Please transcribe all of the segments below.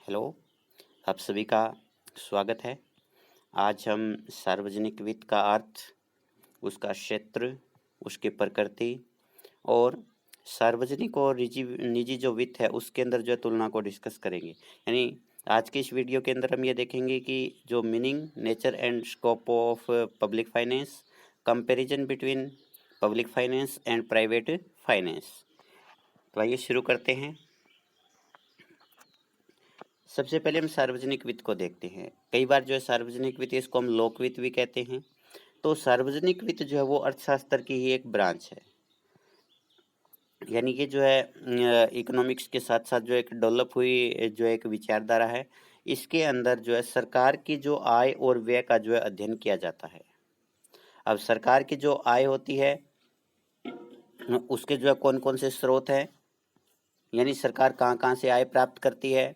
Hello, आप सभी का स्वागत है। आज हम सार्वजनिक वित्त का अर्थ, उसका क्षेत्र, उसकी प्रकृति और सार्वजनिक और निजी निजी जो वित्त है उसके अंदर जो है तुलना को डिस्कस करेंगे। यानी आज की इस वीडियो के अंदर हम ये देखेंगे कि जो meaning, nature and scope of public finance, comparison between public finance and private finance. तो आइए शुरू करते हैं। सबसे पहले हम सार्वजनिक वित्त को देखते हैं। कई बार जो है सार्वजनिक वित्त, इसको हम लोक वित्त भी कहते हैं। तो सार्वजनिक वित्त जो है वो अर्थशास्त्र की ही एक ब्रांच है। यानी कि जो है इकोनॉमिक्स के साथ साथ जो एक डेवलप हुई जो एक विचारधारा है, इसके अंदर जो है सरकार की जो आय और व्यय का जो है अध्ययन किया जाता है। अब सरकार की जो आय होती है उसके जो है कौन कौन से स्रोत हैं, यानी सरकार कहाँ कहाँ से आय प्राप्त करती है,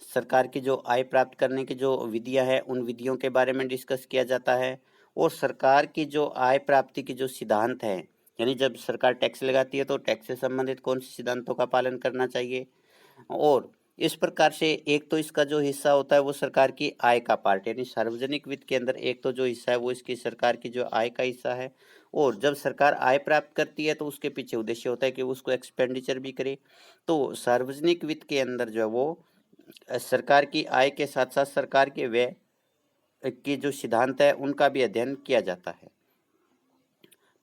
सरकार की जो आय प्राप्त करने की जो विधियां हैं उन विधियों के बारे में डिस्कस किया जाता है। और सरकार की जो आय प्राप्ति की जो सिद्धांत हैं, यानी जब सरकार टैक्स लगाती है तो टैक्स से संबंधित कौन से सिद्धांतों का पालन करना चाहिए। और इस प्रकार से एक तो इसका जो हिस्सा होता है वो सरकार की आय का पार्ट, यानी सार्वजनिक वित्त के अंदर एक तो जो हिस्सा है वो इसकी सरकार की जो आय का हिस्सा है। और जब सरकार आय प्राप्त करती है तो उसके पीछे उद्देश्य होता है कि उसको एक्सपेंडिचर भी करे। तो सार्वजनिक वित्त के अंदर जो है वो सरकार की आय के साथ साथ सरकार के व्यय के जो सिद्धांत है उनका भी अध्ययन किया जाता है।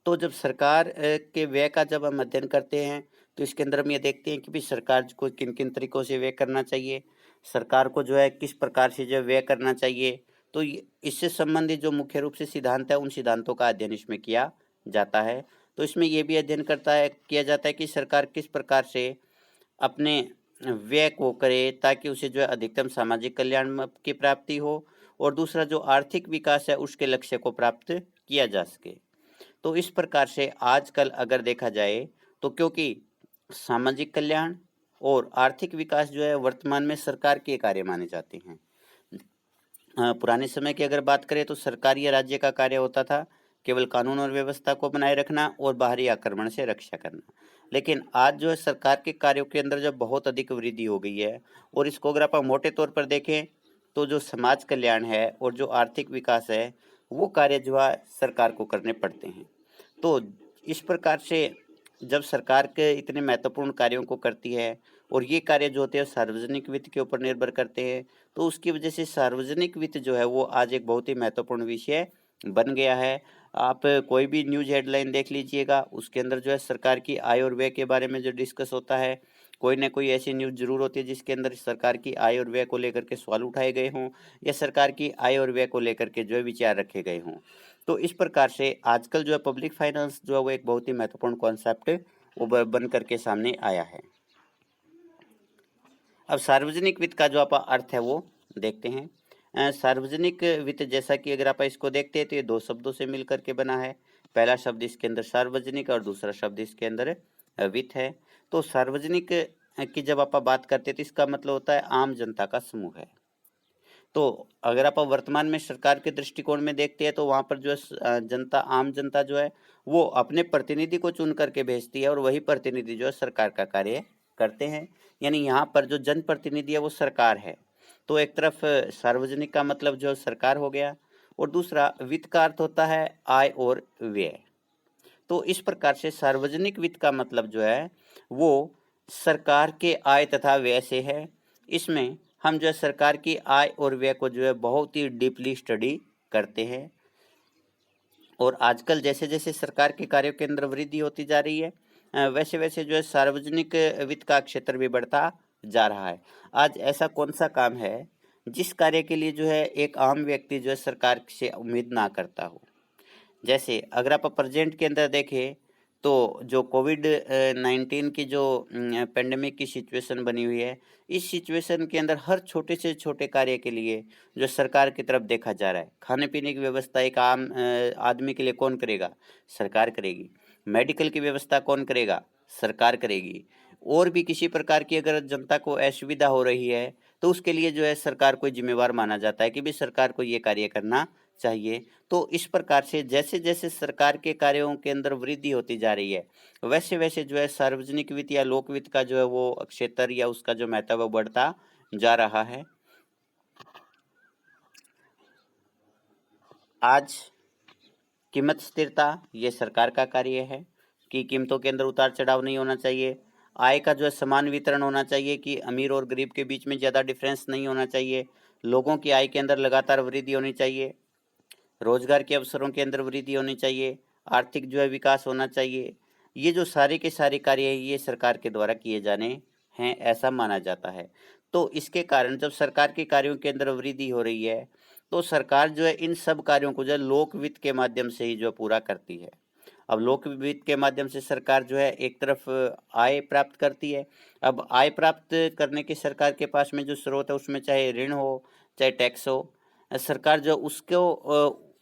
तो जब सरकार के व्यय का जब हम अध्ययन करते हैं तो इसके अंदर हम ये देखते हैं कि भी सरकार को किन किन तरीकों से व्यय करना चाहिए, सरकार को जो है किस प्रकार से जो व्यय करना चाहिए। तो इससे संबंधित जो मुख्य रूप से सिद्धांत है उन सिद्धांतों का अध्ययन इसमें किया जाता है। तो इसमें ये भी अध्ययन किया जाता है कि सरकार किस प्रकार से अपने व्यय को करे ताकि उसे जो है अधिकतम सामाजिक कल्याण की प्राप्ति हो और दूसरा जो आर्थिक विकास है उसके लक्ष्य को प्राप्त किया जा सके। तो इस प्रकार से आजकल अगर देखा जाए तो क्योंकि सामाजिक कल्याण और आर्थिक विकास जो है वर्तमान में सरकार के कार्य माने जाते हैं। पुराने समय की अगर बात करें तो सरकार या राज्य का कार्य होता था केवल कानून और व्यवस्था को बनाए रखना और बाहरी आक्रमण से रक्षा करना। लेकिन आज जो है सरकार के कार्यों के अंदर जब बहुत अधिक वृद्धि हो गई है और इसको अगर आप मोटे तौर पर देखें तो जो समाज कल्याण है और जो आर्थिक विकास है वो कार्य जो है सरकार को करने पड़ते हैं। तो इस प्रकार से जब सरकार के इतने महत्वपूर्ण कार्यों को करती है और ये कार्य जो होते हैं सार्वजनिक वित्त के ऊपर निर्भर करते हैं, तो उसकी वजह से सार्वजनिक वित्त जो है वो आज एक बहुत ही महत्वपूर्ण विषय बन गया है। आप कोई भी न्यूज़ हेडलाइन देख लीजिएगा, उसके अंदर जो है सरकार की आय और व्यय के बारे में जो डिस्कस होता है, कोई ना कोई ऐसी न्यूज़ ज़रूर होती है जिसके अंदर सरकार की आय और व्यय को लेकर के सवाल उठाए गए हों या सरकार की आय और व्यय को लेकर के जो है विचार रखे गए हों। तो इस प्रकार से आजकल जो है पब्लिक फाइनेंस जो है वो एक बहुत ही महत्वपूर्ण कॉन्सेप्ट वो बन करके सामने आया है। अब सार्वजनिक वित्त का जो आप अर्थ है वो देखते हैं। सार्वजनिक वित्त जैसा कि अगर आप इसको देखते हैं तो ये दो शब्दों से मिल करके बना है। पहला शब्द इसके अंदर सार्वजनिक और दूसरा शब्द इसके अंदर वित्त है। तो सार्वजनिक की जब आप बात करते हैं तो इसका मतलब होता है आम जनता का समूह है। तो अगर आप वर्तमान में सरकार के दृष्टिकोण में देखते हैं तो वहाँ पर जो है जनता, आम जनता जो है वो अपने प्रतिनिधि को चुन करके भेजती है और वही प्रतिनिधि जो है सरकार का कार्य करते हैं। यानी यहाँ पर जो जनप्रतिनिधि है वो सरकार है। तो एक तरफ सार्वजनिक का मतलब जो सरकार हो गया और दूसरा वित्त का अर्थ होता है आय और व्यय। तो इस प्रकार से सार्वजनिक वित्त का मतलब जो है वो सरकार के आय तथा व्यय से है। इसमें हम जो है सरकार की आय और व्यय को जो है बहुत ही डीपली स्टडी करते हैं और आजकल जैसे जैसे सरकार के कार्यों के अंदर वृद्धि होती जा रही है वैसे वैसे जो है सार्वजनिक वित्त का क्षेत्र भी बढ़ता जा रहा है। आज ऐसा कौन सा काम है जिस कार्य के लिए जो है एक आम व्यक्ति जो है सरकार से उम्मीद ना करता हो। जैसे अगर आप प्रेजेंट के अंदर देखें तो जो कोविड 19 की जो पेंडेमिक की सिचुएशन बनी हुई है, इस सिचुएशन के अंदर हर छोटे से छोटे कार्य के लिए जो सरकार की तरफ देखा जा रहा है। खाने पीने की व्यवस्था एक आम आदमी के लिए कौन करेगा? सरकार करेगी। मेडिकल की व्यवस्था कौन करेगा? सरकार करेगी। और भी किसी प्रकार की अगर जनता को असुविधा हो रही है तो उसके लिए जो है सरकार को जिम्मेवार माना जाता है कि भी सरकार को ये कार्य करना चाहिए। तो इस प्रकार से जैसे-जैसे सरकार के कार्यों के अंदर वृद्धि होती जा रही है, वैसे-वैसे जो है सार्वजनिक वित्त या लोक वित्त का जो है वो क्षेत्र या उसका जो महत्व है वो बढ़ता जा रहा है। आज कीमत स्थिरता ये सरकार का कार्य है कि कीमतों के अंदर उतार-चढ़ाव नहीं होना चाहिए। आय का जो है समान वितरण होना चाहिए कि अमीर और गरीब के बीच में ज़्यादा डिफरेंस नहीं होना चाहिए। लोगों की आय के अंदर लगातार वृद्धि होनी चाहिए। रोजगार के अवसरों के अंदर वृद्धि होनी चाहिए। आर्थिक जो है विकास होना चाहिए। ये जो सारे के सारे कार्य हैं ये सरकार के द्वारा किए जाने हैं, ऐसा माना जाता है। तो इसके कारण जब सरकार के कार्यों के अंदर वृद्धि हो रही है, तो सरकार जो है इन सब कार्यों को जो है लोक वित्त के माध्यम से ही जो है पूरा करती है। अब लोक वित्त के माध्यम से सरकार जो है एक तरफ आय प्राप्त करती है। अब आय प्राप्त करने के सरकार के पास में जो स्रोत है उसमें चाहे ऋण हो, चाहे टैक्स हो, सरकार जो उसको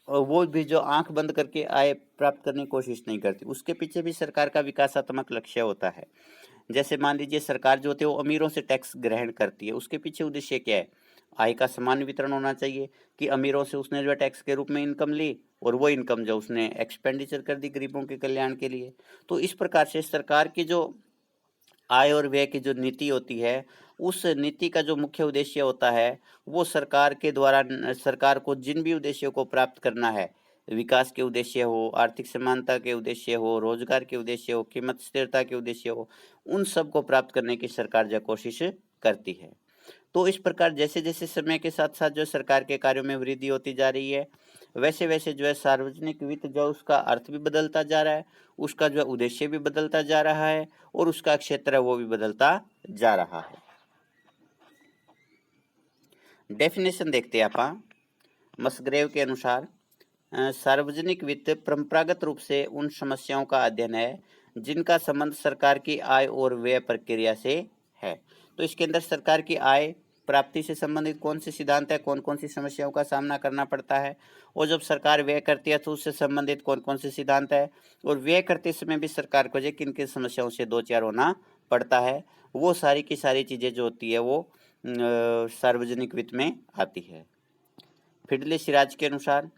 वो भी जो आंख बंद करके आय प्राप्त करने की कोशिश नहीं करती। उसके पीछे भी सरकार का विकासात्मक लक्ष्य होता है। जैसे मान लीजिए सरकार जो होती है वो अमीरों से टैक्स ग्रहण करती है। उसके पीछे उद्देश्य क्या है? आय का समान वितरण होना चाहिए कि अमीरों से उसने जो है टैक्स के रूप में इनकम ली और वो इनकम जो उसने एक्सपेंडिचर कर दी गरीबों के कल्याण के लिए। तो इस प्रकार से सरकार की जो आय और व्यय की जो नीति होती है, उस नीति का जो मुख्य उद्देश्य होता है, वो सरकार के द्वारा सरकार को जिन भी उद्देश्यों को प्राप्त करना है, विकास के उद्देश्य हो, आर्थिक समानता के उद्देश्य हो, रोजगार के उद्देश्य हो, कीमत स्थिरता के उद्देश्य हो, उन सब को प्राप्त करने की सरकार जो कोशिश करती है। तो इस प्रकार जैसे-जैसे समय के साथ-साथ जो सरकार के कार्यों में वृद्धि होती जा रही है, वैसे-वैसे जो है सार्वजनिक वित्त जो उसका अर्थ भी बदलता जा रहा है, उसका जो उद्देश्य भी बदलता जा रहा है और उसका क्षेत्र है वो भी बदलता जा रहा है। डेफिनेशन देखते हैं आप मसग्रेव के अनुसार सार्वजनिक वित्त परंपरागत रूप से उन समस्याओं का अध्ययन है जिनका संबंध सरकार की आय और व्यय प्रक्रिया से है। तो इसके अंदर सरकार की आय प्राप्ति से संबंधित कौन से सिद्धांत है, कौन कौन सी समस्याओं का सामना करना पड़ता है, और जब सरकार व्यय करती है तो उससे संबंधित कौन कौन से सिद्धांत है, और व्यय करते समय भी सरकार को जो किन किन समस्याओं से दो चार होना पड़ता है, वो सारी की सारी चीज़ें जो होती है वो सार्वजनिक वित्त में आती है। फिडले सिराज के अनुसार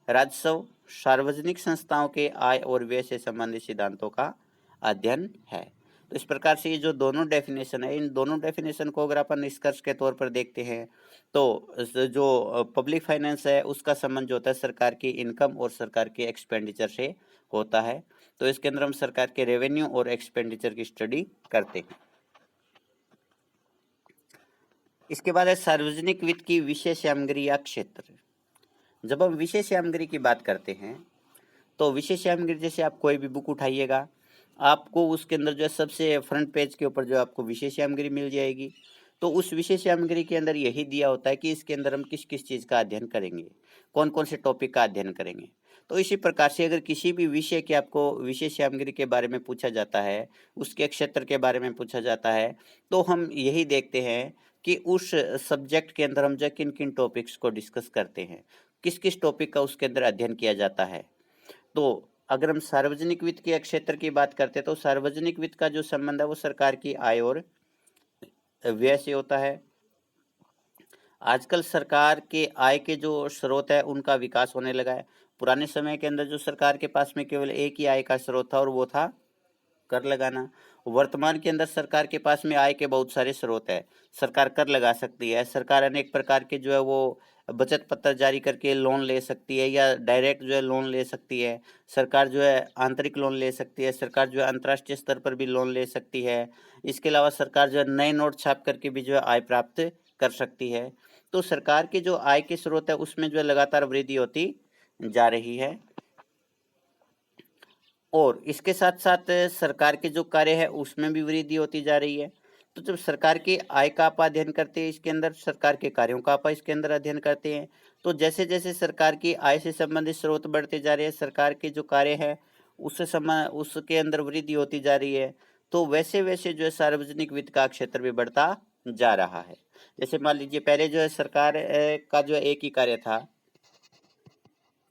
राजस्व सार्वजनिक संस्थाओं के आय और व्यय से संबंधित सिद्धांतों का अध्ययन है। तो इस प्रकार से ये जो दोनों डेफिनेशन है, इन दोनों डेफिनेशन को अगर अपन निष्कर्ष के तौर पर देखते हैं तो जो पब्लिक फाइनेंस है उसका संबंध जो होता है सरकार की इनकम और सरकार के एक्सपेंडिचर से होता है। तो इसके अंदर हम सरकार के रेवेन्यू और एक्सपेंडिचर की स्टडी करते हैं। इसके बाद है सार्वजनिक वित्त की विशेष सामग्री या क्षेत्र। जब हम विशेष सामग्री की बात करते हैं तो विशेष सामग्री जैसे आप कोई भी बुक उठाइएगा, आपको उसके अंदर जो है सबसे फ्रंट पेज के ऊपर जो आपको विशेष सामग्री मिल जाएगी। तो उस विशेष सामग्री के अंदर यही दिया होता है कि इसके अंदर हम किस किस चीज़ का अध्ययन करेंगे, कौन कौन से टॉपिक का अध्ययन करेंगे। तो इसी प्रकार से अगर किसी भी विषय के आपको विशेष सामग्री के बारे में पूछा जाता है, उसके क्षेत्र के बारे में पूछा जाता है, तो हम यही देखते हैं कि उस सब्जेक्ट के अंदर हम जो किन किन टॉपिक्स को डिस्कस करते हैं, किस किस टॉपिक का उसके अंदर अध्ययन किया जाता है। तो अगर हम सार्वजनिक वित्त के क्षेत्र की बात करते हैं तो सार्वजनिक वित्त का जो संबंध है वो सरकार की आय और व्यय से होता है। आजकल सरकार के आय के जो स्रोत है उनका विकास होने लगा है। पुराने समय के अंदर जो सरकार के पास में केवल एक ही आय का स्रोत था और वो था कर लगाना। वर्तमान के अंदर सरकार के पास में आय के बहुत सारे स्रोत है। सरकार कर लगा सकती है, सरकार अनेक प्रकार के जो है वो बचत पत्र जारी करके लोन ले सकती है या डायरेक्ट जो है लोन ले सकती है। सरकार जो है आंतरिक लोन ले सकती है, सरकार जो है अंतर्राष्ट्रीय स्तर पर भी लोन ले सकती है। इसके अलावा सरकार जो है नए नोट छाप करके भी जो है आय प्राप्त कर सकती है। तो सरकार के जो आय के स्रोत है उसमें जो है लगातार वृद्धि होती जा रही है। और इसके साथ-साथ सरकार के जो कार्य है उसमें भी वृद्धि होती जा रही है। तो जब सरकार की आय का आप अध्ययन करते हैं इसके अंदर, सरकार के कार्यों का आप इसके अंदर अध्ययन करते हैं, तो जैसे-जैसे सरकार की आय से संबंधित स्रोत बढ़ते जा रहे हैं, सरकार के जो कार्य है उसके अंदर वृद्धि होती जा रही है, तो वैसे-वैसे जो है सार्वजनिक वित्त का क्षेत्र भी बढ़ता जा रहा है। जैसे मान लीजिए पहले जो है सरकार का जो एक ही कार्य था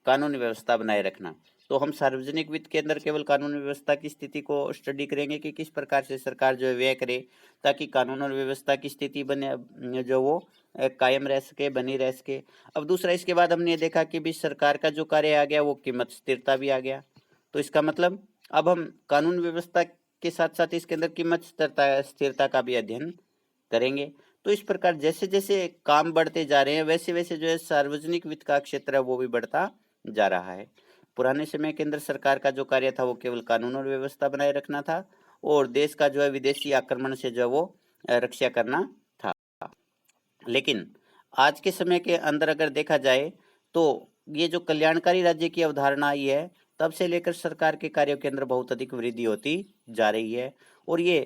कानून व्यवस्था बनाए रखना। तो हम सार्वजनिक वित्त के अंदर केवल कानून व्यवस्था की स्थिति को स्टडी करेंगे कि किस प्रकार से सरकार जो है व्यय करे ताकि कानून और व्यवस्था की स्थिति बने जो वो कायम रह सके, बनी रह सके। अब दूसरा इसके बाद हमने ये देखा कि भी सरकार का जो कार्य आ गया वो कीमत स्थिरता भी आ गया। तो इसका मतलब अब हम कानून व्यवस्था के साथ-साथ इसके अंदर कीमत स्थिरता का भी अध्ययन करेंगे। तो इस प्रकार जैसे-जैसे काम बढ़ते जा रहे हैं वैसे-वैसे जो है सार्वजनिक वित्त का क्षेत्र है वो भी बढ़ता जा रहा है। पुराने समय के अंदर सरकार का जो कार्य था वो केवल कानून और व्यवस्था बनाए रखना था और देश का जो है विदेशी आक्रमण से जो है वो रक्षा करना था। लेकिन आज के समय के अंदर अगर देखा जाए तो ये जो कल्याणकारी राज्य की अवधारणा आई है तब से लेकर सरकार के कार्यों के अंदर बहुत अधिक वृद्धि होती जा रही है और ये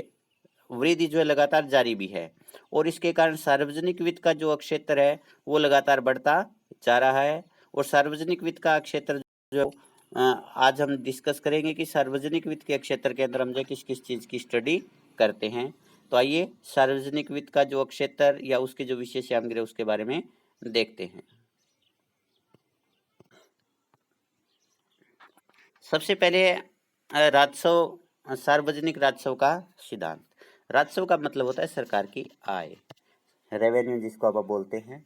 वृद्धि जो है लगातार जारी भी है और इसके कारण सार्वजनिक वित्त का जो क्षेत्र है वो लगातार बढ़ता जा रहा है और सार्वजनिक वित्त का क्षेत्र जो आज हम डिस्कस करेंगे कि सार्वजनिक वित्त के क्षेत्र के अंदर हम जो किस किस चीज़ की स्टडी करते हैं। तो आइए सार्वजनिक वित्त का जो क्षेत्र या उसके जो विशेष यामगिरी उसके बारे में देखते हैं। सबसे पहले राजस्व, सार्वजनिक राजस्व का सिद्धांत। राजस्व का मतलब होता है सरकार की आय, रेवेन्यू जिसको आप बोलते हैं।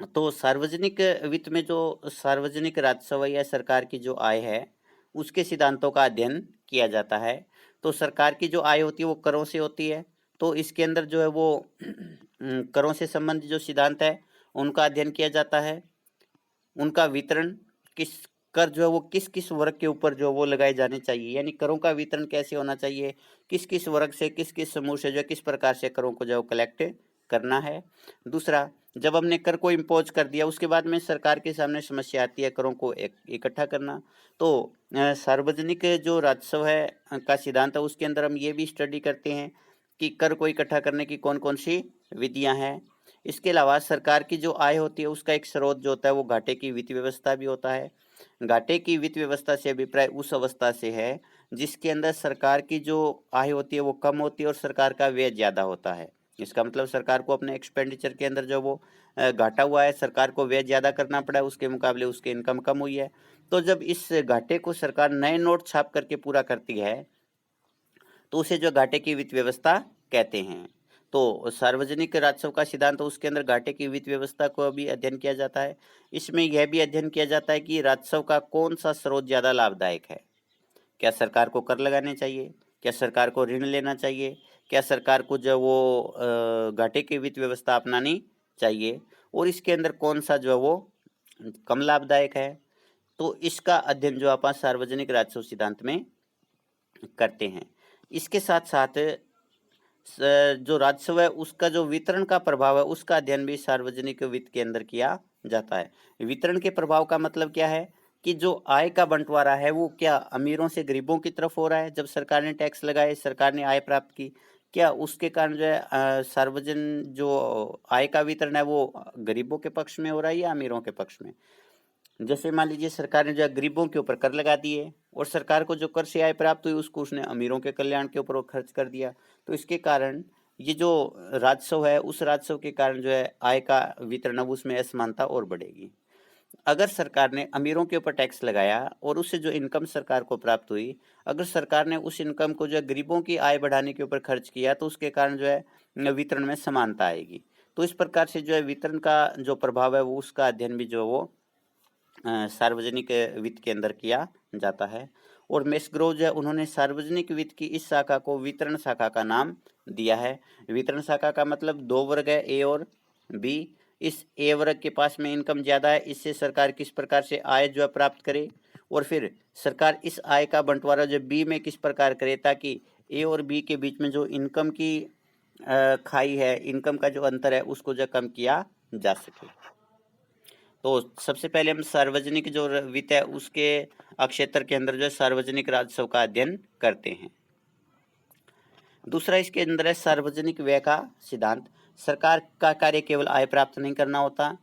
तो सार्वजनिक वित्त में जो सार्वजनिक राजस्व या सरकार की जो आय है उसके सिद्धांतों का अध्ययन किया जाता है। तो सरकार की जो आय होती है वो करों से होती है। तो इसके अंदर जो है वो करों से संबंधित जो सिद्धांत है उनका अध्ययन किया जाता है। उनका वितरण किस कर जो है वो किस किस वर्ग के ऊपर जो वो लगाए जाने चाहिए, यानी करों का वितरण कैसे होना चाहिए, किस किस वर्ग से किस किस समूह से जो किस प्रकार से करों को जो कलेक्ट करना है। दूसरा, जब हमने कर को इम्पोज कर दिया उसके बाद में सरकार के सामने समस्या आती है करों को इकट्ठा करना। तो सार्वजनिक जो राजस्व है का सिद्धांत है उसके अंदर हम ये भी स्टडी करते हैं कि कर को इकट्ठा करने की कौन कौन सी विधियां हैं। इसके अलावा सरकार की जो आय होती है उसका एक स्रोत जो होता है वो घाटे की वित्त व्यवस्था भी होता है। घाटे की वित्त व्यवस्था से अभिप्राय उस अवस्था से है जिसके अंदर सरकार की जो आय होती है वो कम होती है और सरकार का व्यय ज़्यादा होता है। इसका मतलब सरकार को अपने एक्सपेंडिचर के अंदर जो वो घाटा हुआ है, सरकार को व्यय ज़्यादा करना पड़ा है, उसके मुकाबले उसकी इनकम कम हुई है। तो जब इस घाटे को सरकार नए नोट छाप करके पूरा करती है तो उसे जो घाटे की वित्त व्यवस्था कहते हैं। तो सार्वजनिक राजस्व का सिद्धांत तो उसके अंदर घाटे की वित्त व्यवस्था को भी अध्ययन किया जाता है। इसमें यह भी अध्ययन किया जाता है कि राजस्व का कौन सा स्रोत ज़्यादा लाभदायक है। क्या सरकार को कर लगाने चाहिए, क्या सरकार को ऋण लेना चाहिए, क्या सरकार को जो वो घाटे की वित्त व्यवस्था अपनानी चाहिए और इसके अंदर कौन सा जो है वो कम लाभदायक है। तो इसका अध्ययन जो आप सार्वजनिक राजस्व सिद्धांत में करते हैं। इसके साथ साथ जो राजस्व है उसका जो वितरण का प्रभाव है उसका अध्ययन भी सार्वजनिक वित्त के अंदर किया जाता है। वितरण के प्रभाव का मतलब क्या है कि जो आय का बंटवारा है वो क्या अमीरों से गरीबों की तरफ हो रहा है। जब सरकार ने टैक्स लगाए, सरकार ने आय प्राप्त की, क्या उसके कारण जो है सार्वजन जो आय का वितरण है वो गरीबों के पक्ष में हो रहा है या अमीरों के पक्ष में। जैसे मान लीजिए सरकार ने जो है गरीबों के ऊपर कर लगा दिए और सरकार को जो कर से आय प्राप्त हुई उसको उसने अमीरों के कल्याण के ऊपर वो खर्च कर दिया। तो इसके कारण ये जो राजस्व है उस राजस्व के कारण जो है आय का वितरण अब उसमें असमानता और बढ़ेगी। अगर सरकार ने अमीरों के ऊपर टैक्स लगाया और उससे जो इनकम सरकार को प्राप्त हुई, अगर सरकार ने उस इनकम को जो है गरीबों की आय बढ़ाने के ऊपर खर्च किया तो उसके कारण जो है वितरण में समानता आएगी। तो इस प्रकार से जो है वितरण का जो प्रभाव है वो उसका अध्ययन भी जो है वो सार्वजनिक वित्त के अंदर किया जाता है। और मेस्ग्रो जो है उन्होंने सार्वजनिक वित्त की इस शाखा को वितरण शाखा का नाम दिया है। वितरण शाखा का मतलब दो वर्ग है, ए और बी। इस ए वर्ग के पास में इनकम ज़्यादा है, इससे सरकार किस प्रकार से आय जो है प्राप्त करे और फिर सरकार इस आय का बंटवारा जो बी में किस प्रकार करे ताकि ए और बी के बीच में जो इनकम की खाई है, इनकम का जो अंतर है उसको जो कम किया जा सके। तो सबसे पहले हम सार्वजनिक जो वित्त है उसके क्षेत्र के अंदर जो है सार्वजनिक राजस्व का अध्ययन करते हैं। दूसरा इसके अंदर है सार्वजनिक व्यय का सिद्धांत। सरकार का कार्य केवल आय प्राप्त नहीं करना होता,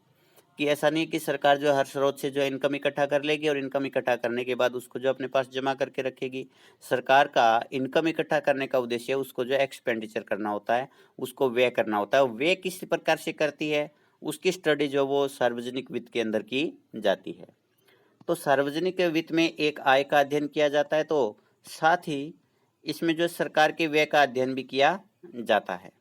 कि ऐसा नहीं कि सरकार जो हर स्रोत से जो इनकम इकट्ठा कर लेगी और इनकम इकट्ठा करने के बाद उसको जो अपने पास जमा करके रखेगी। सरकार का इनकम इकट्ठा करने का उद्देश्य उसको जो एक्सपेंडिचर करना होता है, उसको व्यय करना होता है। व्यय किस प्रकार से करती है उसकी स्टडी जो वो सार्वजनिक वित्त के अंदर की जाती है। तो सार्वजनिक वित्त में एक आय का अध्ययन किया जाता है, तो साथ ही इसमें जो सरकार के व्यय का अध्ययन भी किया जाता है।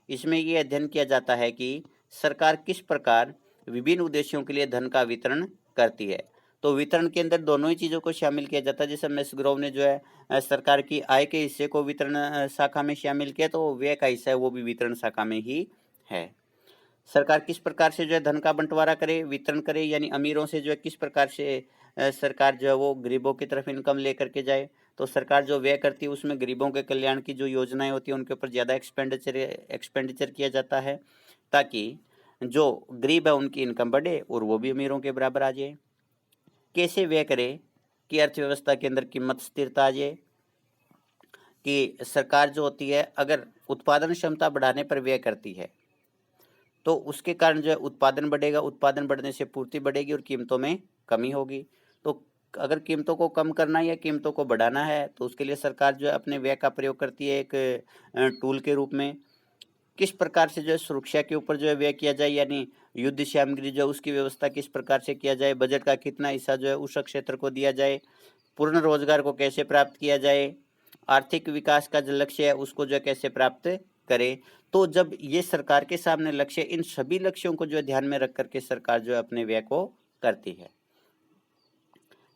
इसमें ये अध्ययन किया जाता है कि सरकार किस प्रकार विभिन्न उद्देश्यों के लिए धन का वितरण करती है। तो वितरण के अंदर दोनों ही चीज़ों को शामिल किया जाता है। जैसे मिस ग्रोव ने जो है सरकार की आय के हिस्से को वितरण शाखा में शामिल किया, तो व्यय का हिस्सा है वो भी वितरण शाखा में ही है। सरकार किस प्रकार से जो है धन का बंटवारा करे, वितरण करे, यानी अमीरों से जो है किस प्रकार से सरकार जो है वो गरीबों की तरफ इनकम लेकर के जाए। तो सरकार जो व्यय करती है उसमें गरीबों के कल्याण की जो योजनाएं होती हैं उनके ऊपर ज़्यादा एक्सपेंडिचर किया जाता है, ताकि जो गरीब है उनकी इनकम बढ़े और वो भी अमीरों के बराबर आ जाए। कैसे व्यय करे कि अर्थव्यवस्था के अंदर कीमत स्थिरता आ जाए, कि सरकार जो होती है अगर उत्पादन क्षमता बढ़ाने पर व्यय करती है तो उसके कारण जो है उत्पादन बढ़ेगा, उत्पादन बढ़ने से पूर्ति बढ़ेगी और कीमतों में कमी होगी। तो अगर कीमतों को कम करना है या कीमतों को बढ़ाना है तो उसके लिए सरकार जो है अपने व्यय का प्रयोग करती है एक टूल के रूप में। किस प्रकार से जो है सुरक्षा के ऊपर जो है व्यय किया जाए, यानी युद्ध सामग्री जो है उसकी व्यवस्था किस प्रकार से किया जाए, बजट का कितना हिस्सा जो है उस क्षेत्र को दिया जाए, पूर्ण रोजगार को कैसे प्राप्त किया जाए, आर्थिक विकास का जो लक्ष्य है उसको जो है कैसे प्राप्त करें। तो जब ये सरकार के सामने लक्ष्य, इन सभी लक्ष्यों को जो है ध्यान में रख करके सरकार जो है अपने व्यय को करती है।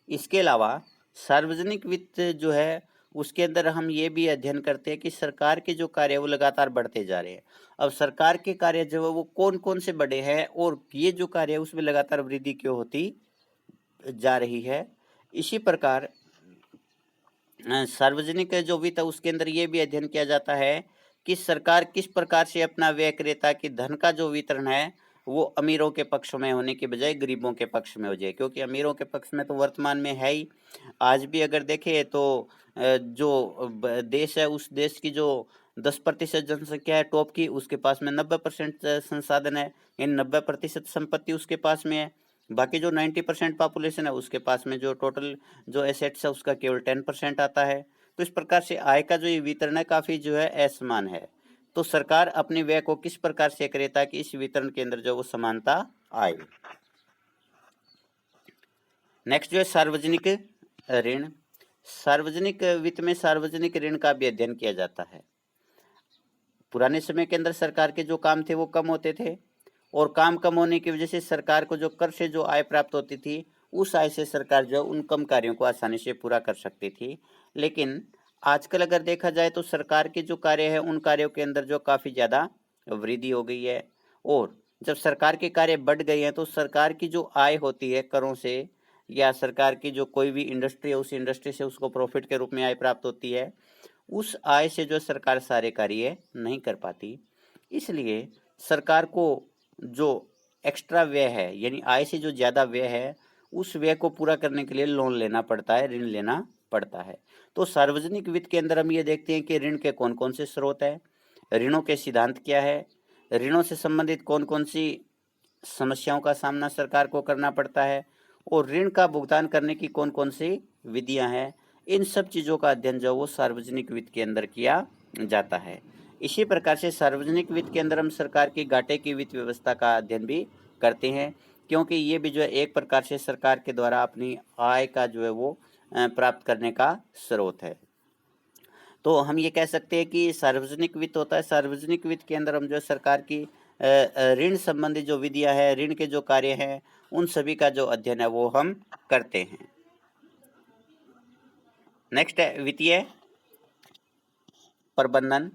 इसके अलावा सार्वजनिक वित्त जो है उसके अंदर हम ये भी अध्ययन करते हैं कि सरकार के जो कार्य वो लगातार बढ़ते जा रहे हैं। अब सरकार के कार्य जो है वो कौन कौन से बड़े हैं और ये जो कार्य है उसमें लगातार वृद्धि क्यों होती जा रही है। इसी प्रकार सार्वजनिक जो वित्त है उसके अंदर ये भी अध्ययन किया जाता है कि सरकार किस प्रकार से अपना व्यय करे ताकि धन का जो वितरण है वो अमीरों के पक्ष में होने के बजाय गरीबों के पक्ष में हो जाए, क्योंकि अमीरों के पक्ष में तो वर्तमान में है ही। आज भी अगर देखें तो जो देश है उस देश की जो 10% जनसंख्या है टॉप की, उसके पास में 90% संसाधन है, इन 90% संपत्ति उसके पास में है। बाकी जो 90% पॉपुलेशन है उसके पास में जो टोटल जो एसेट्स है उसका केवल 10% आता है। तो इस प्रकार से आय का जो ये वितरण है काफ़ी जो है असमान है। तो सरकार अपने व्यय को किस प्रकार से करे ताकि इस वितरण के अंदर जो वो समानता आए। नेक्स्ट जो है सार्वजनिक ऋण। सार्वजनिक वित्त में सार्वजनिक ऋण का भी अध्ययन किया जाता है। पुराने समय के अंदर सरकार के जो काम थे वो कम होते थे और काम कम होने की वजह से सरकार को जो कर से जो आय प्राप्त होती थी उस आय से सरकार जो उन कम कार्यों को आसानी से पूरा कर सकती थी। लेकिन आजकल अगर देखा जाए तो सरकार के जो कार्य है उन कार्यों के अंदर जो काफ़ी ज़्यादा वृद्धि हो गई है और जब सरकार के कार्य बढ़ गए हैं तो सरकार की जो आय होती है करों से या सरकार की जो कोई भी इंडस्ट्री है उस इंडस्ट्री से उसको प्रॉफिट के रूप में आय प्राप्त होती है, उस आय से जो सरकार सारे कार्य नहीं कर पाती। इसलिए सरकार को जो एक्स्ट्रा व्यय है यानी आय से जो ज़्यादा व्यय है उस व्यय को पूरा करने के लिए लोन लेना पड़ता है, ऋण लेना पड़ता है। तो सार्वजनिक वित्त के अंदर हम ये देखते हैं कि ऋण के कौन कौन से स्रोत हैं, ऋणों के सिद्धांत क्या है, ऋणों से संबंधित कौन कौन सी समस्याओं का सामना सरकार को करना पड़ता है और ऋण का भुगतान करने की कौन कौन सी विधियां हैं। इन सब चीज़ों का अध्ययन जो वो सार्वजनिक वित्त के अंदर किया जाता है। इसी प्रकार से सार्वजनिक वित्त के अंदर हम सरकार की घाटे की वित्त व्यवस्था का अध्ययन भी करते हैं, क्योंकि ये भी जो है एक प्रकार से सरकार के द्वारा अपनी आय का जो है वो प्राप्त करने का स्रोत है। तो हम ये कह सकते हैं कि सार्वजनिक वित्त होता है, सार्वजनिक वित्त के अंदर हम जो सरकार की ऋण संबंधी जो विधियां हैं, ऋण के जो कार्य हैं, उन सभी का जो अध्ययन है वो हम करते हैं। नेक्स्ट है वित्तीय प्रबंधन।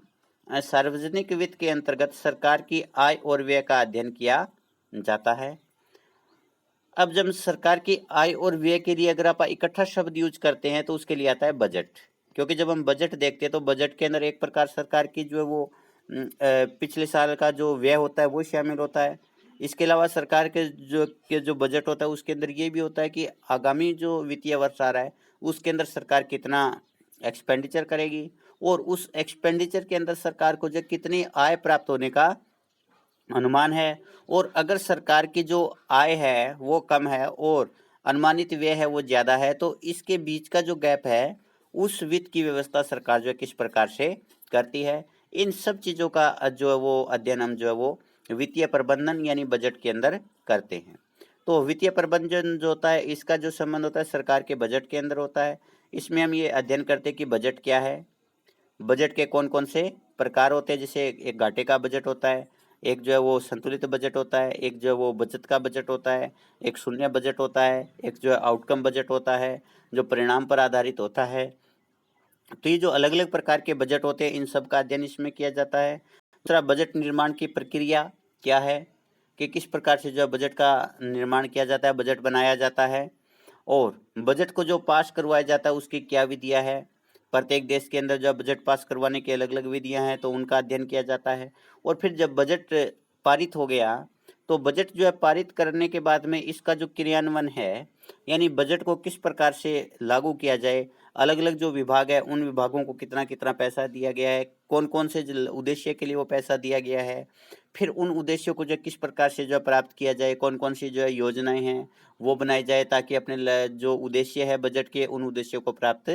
सार्वजनिक वित्त के अंतर्गत सरकार की आय और व्यय का अध्ययन किया जाता है। अब जब सरकार की आय और व्यय के लिए अगर आप इकट्ठा शब्द यूज करते हैं तो उसके लिए आता है बजट, क्योंकि जब हम बजट देखते हैं तो बजट के अंदर एक प्रकार सरकार की जो है वो पिछले साल का जो व्यय होता है वो शामिल होता है। इसके अलावा सरकार के जो बजट होता है उसके अंदर ये भी होता है कि आगामी जो वित्तीय वर्ष आ रहा है उसके अंदर सरकार कितना एक्सपेंडिचर करेगी और उस एक्सपेंडिचर के अंदर सरकार को जो कितनी आय प्राप्त होने का अनुमान है। और अगर सरकार की जो आय है वो कम है और अनुमानित व्यय है वो ज़्यादा है तो इसके बीच का जो गैप है उस वित्त की व्यवस्था सरकार जो है किस प्रकार से करती है। इन सब चीज़ों का जो है वो अध्ययन हम जो है वो वित्तीय प्रबंधन यानी बजट के अंदर करते हैं। तो वित्तीय प्रबंधन जो होता है इसका जो संबंध होता है सरकार के बजट के अंदर होता है। इसमें हम ये अध्ययन करते हैं कि बजट क्या है, बजट के कौन कौन से प्रकार होते हैं, जैसे एक घाटे का बजट होता है, एक जो है वो संतुलित बजट होता है, एक जो है वो बचत का बजट होता है, एक शून्य बजट होता है, एक जो है आउटकम बजट होता है जो परिणाम पर आधारित होता है। तो ये जो अलग अलग प्रकार के बजट होते हैं, इन सब का अध्ययन इसमें किया जाता है। दूसरा, बजट निर्माण की प्रक्रिया क्या है, कि किस प्रकार से जो है बजट का निर्माण किया जाता है, बजट बनाया जाता है, और बजट को जो पास करवाया जाता है उसकी क्या विधियां है। प्रत्येक देश के अंदर जब बजट पास करवाने की अलग अलग विधियां हैं तो उनका अध्ययन किया जाता है। और फिर जब बजट पारित हो गया तो बजट जो है पारित करने के बाद में इसका जो क्रियान्वयन है, यानी बजट को किस प्रकार से लागू किया जाए, अलग अलग जो विभाग है उन विभागों को कितना कितना पैसा दिया गया है, कौन कौन से उद्देश्य के लिए वो पैसा दिया गया है, फिर उन उद्देश्यों को जो किस प्रकार से जो है प्राप्त किया जाए, कौन कौन सी जो है योजनाएं हैं वो बनाई जाए ताकि अपने जो उद्देश्य है बजट के उन उद्देश्यों को प्राप्त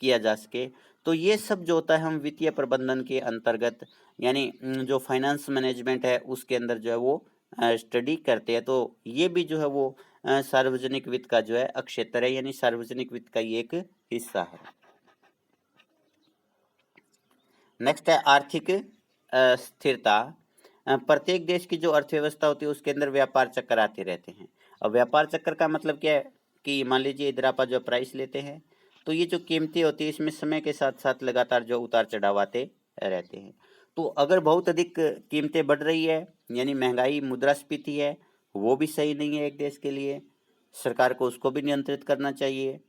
किया जा सके। तो ये सब जो होता है हम वित्तीय प्रबंधन के अंतर्गत, यानी जो फाइनेंस मैनेजमेंट है उसके अंदर जो है वो स्टडी करते हैं। तो ये भी जो है वो सार्वजनिक वित्त का जो है अक्षेत्र है, यानी सार्वजनिक वित्त का ये एक हिस्सा है। नेक्स्ट है आर्थिक स्थिरता। प्रत्येक देश की जो अर्थव्यवस्था होती है उसके अंदर व्यापार चक्कर आते रहते हैं। अब व्यापार चक्कर का मतलब क्या है कि मान लीजिए इधर आप जो प्राइस लेते हैं तो ये जो कीमतें होती है इसमें समय के साथ साथ लगातार जो उतार चढ़ाव आते रहते हैं। तो अगर बहुत अधिक कीमतें बढ़ रही है, यानी महंगाई मुद्रास्फीति है, वो भी सही नहीं है एक देश के लिए, सरकार को उसको भी नियंत्रित करना चाहिए।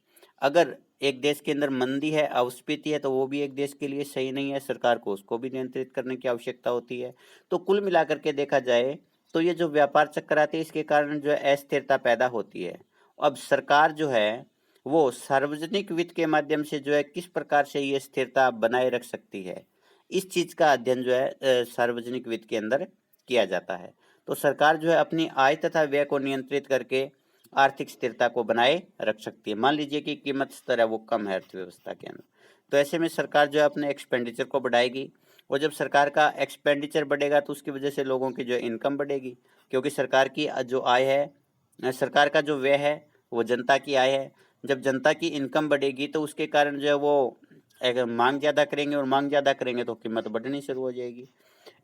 अगर एक देश के अंदर मंदी है, अस्फीति है, तो वो भी एक देश के लिए सही नहीं है, सरकार को उसको भी नियंत्रित करने की आवश्यकता होती है। तो कुल मिलाकर के देखा जाए तो ये जो व्यापार चक्कर आते हैं इसके कारण जो है अस्थिरता पैदा होती है। अब सरकार जो है वो सार्वजनिक वित्त के माध्यम से जो है किस प्रकार से ये स्थिरता बनाए रख सकती है, इस चीज का अध्ययन जो है सार्वजनिक वित्त के अंदर किया जाता है। तो सरकार जो है अपनी आय तथा व्यय को नियंत्रित करके आर्थिक स्थिरता को बनाए रख सकती है। मान लीजिए कि कीमत स्तर है वो कम है अर्थव्यवस्था के अंदर, तो ऐसे में सरकार जो है अपने एक्सपेंडिचर को बढ़ाएगी, और जब सरकार का एक्सपेंडिचर बढ़ेगा तो उसकी वजह से लोगों की जो इनकम बढ़ेगी, क्योंकि सरकार की जो आय है, सरकार का जो व्यय है वो जनता की आय है। जब जनता की इनकम बढ़ेगी तो उसके कारण जो है वो एक मांग ज़्यादा करेंगे, और मांग ज़्यादा करेंगे तो कीमत बढ़नी शुरू हो जाएगी।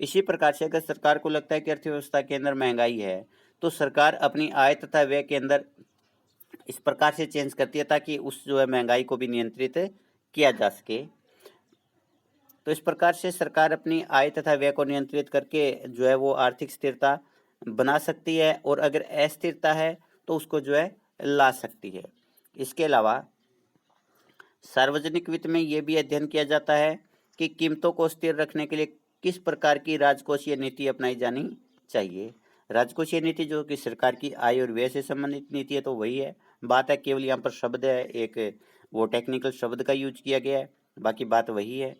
इसी प्रकार से अगर सरकार को लगता है कि अर्थव्यवस्था के अंदर महंगाई है तो सरकार अपनी आय तथा व्यय के अंदर इस प्रकार से चेंज करती है ताकि उस जो है महंगाई को भी नियंत्रित किया जा सके। तो इस प्रकार से सरकार अपनी आय तथा व्यय को नियंत्रित करके जो है वो आर्थिक स्थिरता बना सकती है, और अगर अस्थिरता है तो उसको जो है ला सकती है। इसके अलावा सार्वजनिक वित्त में ये भी अध्ययन किया जाता है कि कीमतों को स्थिर रखने के लिए किस प्रकार की राजकोषीय नीति अपनाई जानी चाहिए। राजकोषीय नीति जो कि सरकार की आय और व्यय से संबंधित नीति है, तो वही है बात है, केवल यहाँ पर शब्द है एक वो टेक्निकल शब्द का यूज किया गया है, बाकी बात वही है।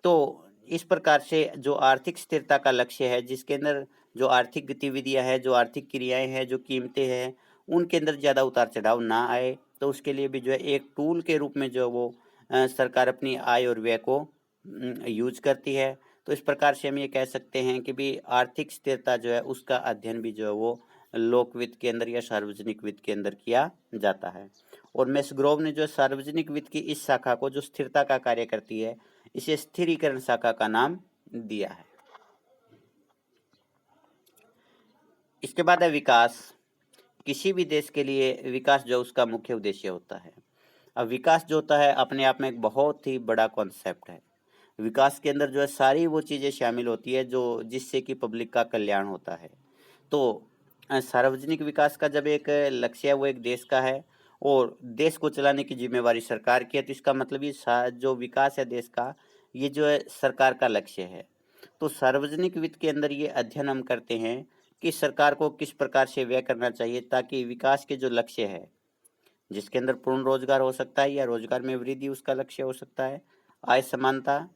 तो इस प्रकार से जो आर्थिक स्थिरता का लक्ष्य है, जिसके अंदर जो आर्थिक गतिविधियां हैं, जो आर्थिक क्रियाएं हैं, जो कीमतें हैं, उनके अंदर ज़्यादा उतार चढ़ाव ना आए, तो उसके लिए भी जो है एक टूल के रूप में जो वो सरकार अपनी आय और व्यय को यूज करती है। तो इस प्रकार से हम ये कह सकते हैं कि भी आर्थिक स्थिरता जो है उसका अध्ययन भी जो है वो लोक वित्त के अंदर या सार्वजनिक वित्त के अंदर किया जाता है। और मेस्ग्रोव ने जो सार्वजनिक वित्त की इस शाखा को जो स्थिरता का कार्य करती है, इसे स्थिरीकरण शाखा का नाम दिया है। इसके बाद है विकास। किसी भी देश के लिए विकास जो उसका मुख्य उद्देश्य होता है। अब विकास जो होता है अपने आप में एक बहुत ही बड़ा कॉन्सेप्ट है। विकास के अंदर जो है सारी वो चीज़ें शामिल होती है जो जिससे कि पब्लिक का कल्याण होता है। तो सार्वजनिक विकास का जब एक लक्ष्य है वो एक देश का है, और देश को चलाने की जिम्मेवारी सरकार की है, तो इसका मतलब ये जो विकास है देश का, ये जो है सरकार का लक्ष्य है। तो सार्वजनिक वित्त के अंदर ये अध्ययन हम करते हैं कि सरकार को किस प्रकार से व्यय करना चाहिए ताकि विकास के जो लक्ष्य है, जिसके अंदर पूर्ण रोजगार हो सकता है या रोजगार में वृद्धि उसका लक्ष्य हो सकता है, आय समानता,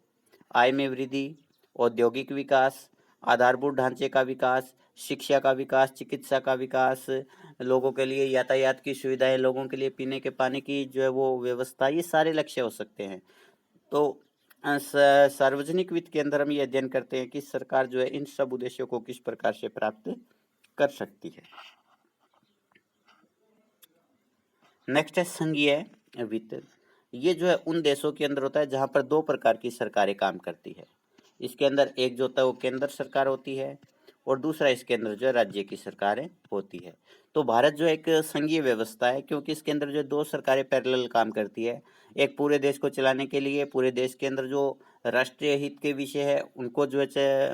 आय में वृद्धि, औद्योगिक विकास, आधारभूत ढांचे का विकास, शिक्षा का विकास, चिकित्सा का विकास, लोगों के लिए यातायात की सुविधाएं, लोगों के लिए पीने के पानी की जो है वो व्यवस्था, ये सारे लक्ष्य हो सकते हैं। तो सार्वजनिक वित्त के अंदर हम ये अध्ययन करते हैं कि सरकार जो है इन सब उद्देश्यों को किस प्रकार से प्राप्त कर सकती है। नेक्स्ट है संघीय वित्त। ये जो है उन देशों के अंदर होता है जहां पर दो प्रकार की सरकारें काम करती है। इसके अंदर एक जो होता है वो केंद्र सरकार होती है और दूसरा इसके अंदर जो है राज्य की सरकारें होती है। तो भारत जो एक संघीय व्यवस्था है, क्योंकि इसके अंदर जो दो सरकारें पैरेलल काम करती है। एक पूरे देश को चलाने के लिए, पूरे देश के अंदर जो राष्ट्रीय हित के विषय है उनको जो है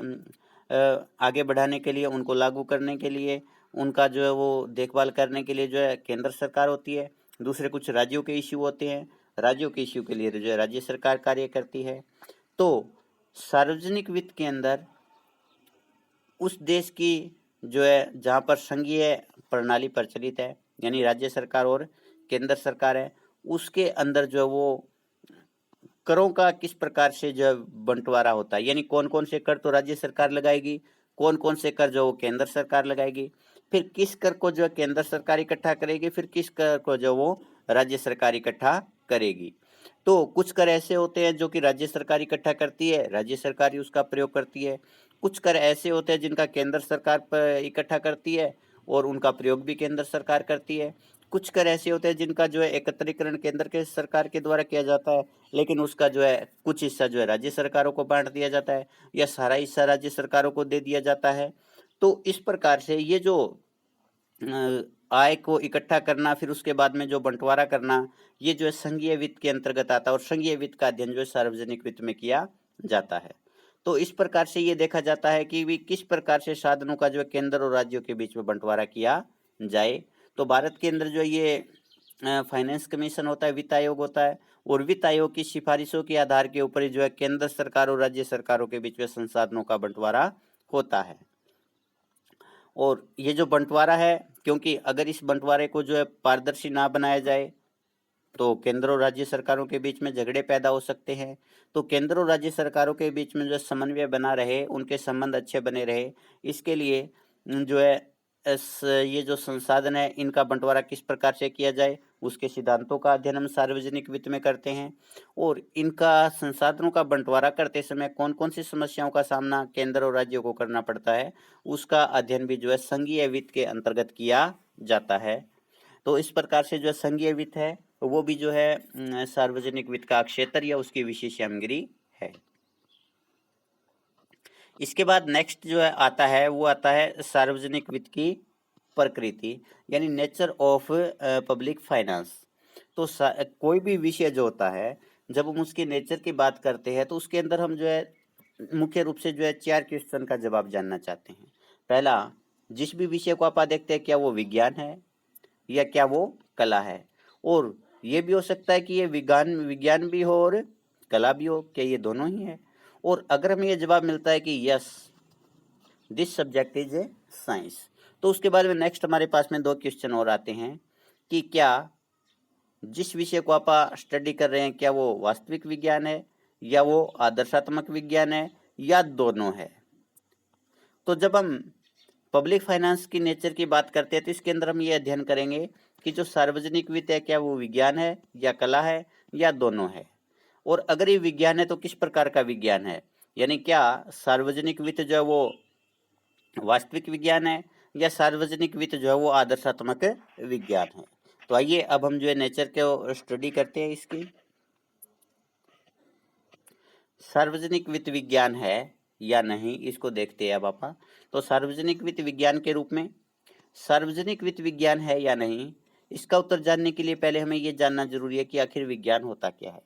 आगे बढ़ाने के लिए, उनको लागू करने के लिए, उनका जो है वो देखभाल करने के लिए जो है केंद्र सरकार होती है। दूसरे कुछ राज्यों के इश्यू होते हैं, राज्यों के इश्यू के लिए जो है राज्य सरकार कार्य करती है। तो सार्वजनिक वित्त के अंदर उस देश की जो है जहाँ पर संघीय प्रणाली प्रचलित है, यानी राज्य सरकार और केंद्र सरकार है, उसके अंदर जो है वो करों का किस प्रकार से जो है बंटवारा होता है, यानी कौन कौन से कर तो राज्य सरकार लगाएगी, कौन कौन से कर जो वो केंद्र सरकार लगाएगी, फिर किस कर को जो है केंद्र सरकार इकट्ठा करेगी, फिर किस कर को जो वो राज्य सरकार इकट्ठा करेगी। तो कुछ कर ऐसे होते हैं जो कि राज्य सरकार इकट्ठा करती है, राज्य सरकार ही उसका प्रयोग करती है। कुछ कर ऐसे होते हैं जिनका केंद्र सरकार पर इकट्ठा करती है और उनका प्रयोग भी केंद्र सरकार करती है। कुछ कर ऐसे होते हैं जिनका जो है एकत्रीकरण केंद्र के सरकार के द्वारा किया जाता है, लेकिन उसका जो है कुछ हिस्सा जो है राज्य सरकारों को बांट दिया जाता है या सारा हिस्सा राज्य सरकारों को दे दिया जाता है। तो इस प्रकार से ये जो आय को इकट्ठा करना, फिर उसके बाद में जो बंटवारा करना, ये जो है संघीय वित्त के अंतर्गत आता है और संघीय वित्त का अध्ययन जो है सार्वजनिक वित्त में किया जाता है। तो इस प्रकार से ये देखा जाता है कि भी किस प्रकार से साधनों का जो है केंद्र और राज्यों के बीच में बंटवारा किया जाए। तो भारत के अंदर जो ये फाइनेंस कमीशन होता है, वित्त आयोग होता है, और वित्त आयोग की सिफारिशों के आधार के ऊपर ही जो है केंद्र सरकार और राज्य सरकारों के बीच में संसाधनों का बंटवारा होता है। और ये जो बंटवारा है, क्योंकि अगर इस बंटवारे को जो है पारदर्शी ना बनाया जाए तो केंद्र और राज्य सरकारों के बीच में झगड़े पैदा हो सकते हैं। तो केंद्र और राज्य सरकारों के बीच में जो समन्वय बना रहे, उनके संबंध अच्छे बने रहे, इसके लिए जो है ये जो संसाधन है इनका बंटवारा किस प्रकार से किया जाए, उसके सिद्धांतों का अध्ययन हम सार्वजनिक वित्त में करते हैं। और इनका संसाधनों का बंटवारा करते समय कौन कौन सी समस्याओं का सामना केंद्र और राज्यों को करना पड़ता है, उसका अध्ययन भी जो है संघीय वित्त के अंतर्गत किया जाता है। तो इस प्रकार से जो संघीय वित्त है वो भी जो है सार्वजनिक वित्त का क्षेत्र या उसकी विशेष सामग्री है। इसके बाद नेक्स्ट जो है आता है वो आता है सार्वजनिक वित्त की प्रकृति, यानी नेचर ऑफ पब्लिक फाइनेंस। तो कोई भी विषय जो होता है, जब हम उसके नेचर की बात करते हैं तो उसके अंदर हम जो है मुख्य रूप से जो है 4 क्वेश्चन का जवाब जानना चाहते हैं। पहला, जिस भी विषय को आप देखते हैं क्या वो विज्ञान है या क्या वो कला है, और ये भी हो सकता है कि ये विज्ञान भी हो और कला भी हो, क्या ये दोनों ही है। और अगर हमें ये जवाब मिलता है कि yes this subject is a science, तो उसके बाद में नेक्स्ट हमारे पास में 2 क्वेश्चन और आते हैं कि क्या जिस विषय को आप स्टडी कर रहे हैं क्या वो वास्तविक विज्ञान है या वो आदर्शात्मक विज्ञान है या दोनों है। तो जब हम पब्लिक फाइनेंस की नेचर की बात करते हैं तो इसके अंदर हम ये अध्ययन करेंगे कि जो सार्वजनिक वित्त है क्या वो विज्ञान है या कला है या दोनों है। और अगर ये विज्ञान है तो किस प्रकार का विज्ञान है, यानी क्या सार्वजनिक वित्त जो है वो वास्तविक विज्ञान है या सार्वजनिक वित्त जो है वो आदर्शात्मक विज्ञान है। तो आइए अब हम जो है नेचर को स्टडी करते हैं इसकी। सार्वजनिक वित्त विज्ञान है या नहीं, इसको देखते हैं अब आप। तो सार्वजनिक वित्त विज्ञान के रूप में सार्वजनिक वित्त विज्ञान है या नहीं, इसका उत्तर जानने के लिए पहले हमें ये जानना जरूरी है कि आखिर विज्ञान होता क्या है।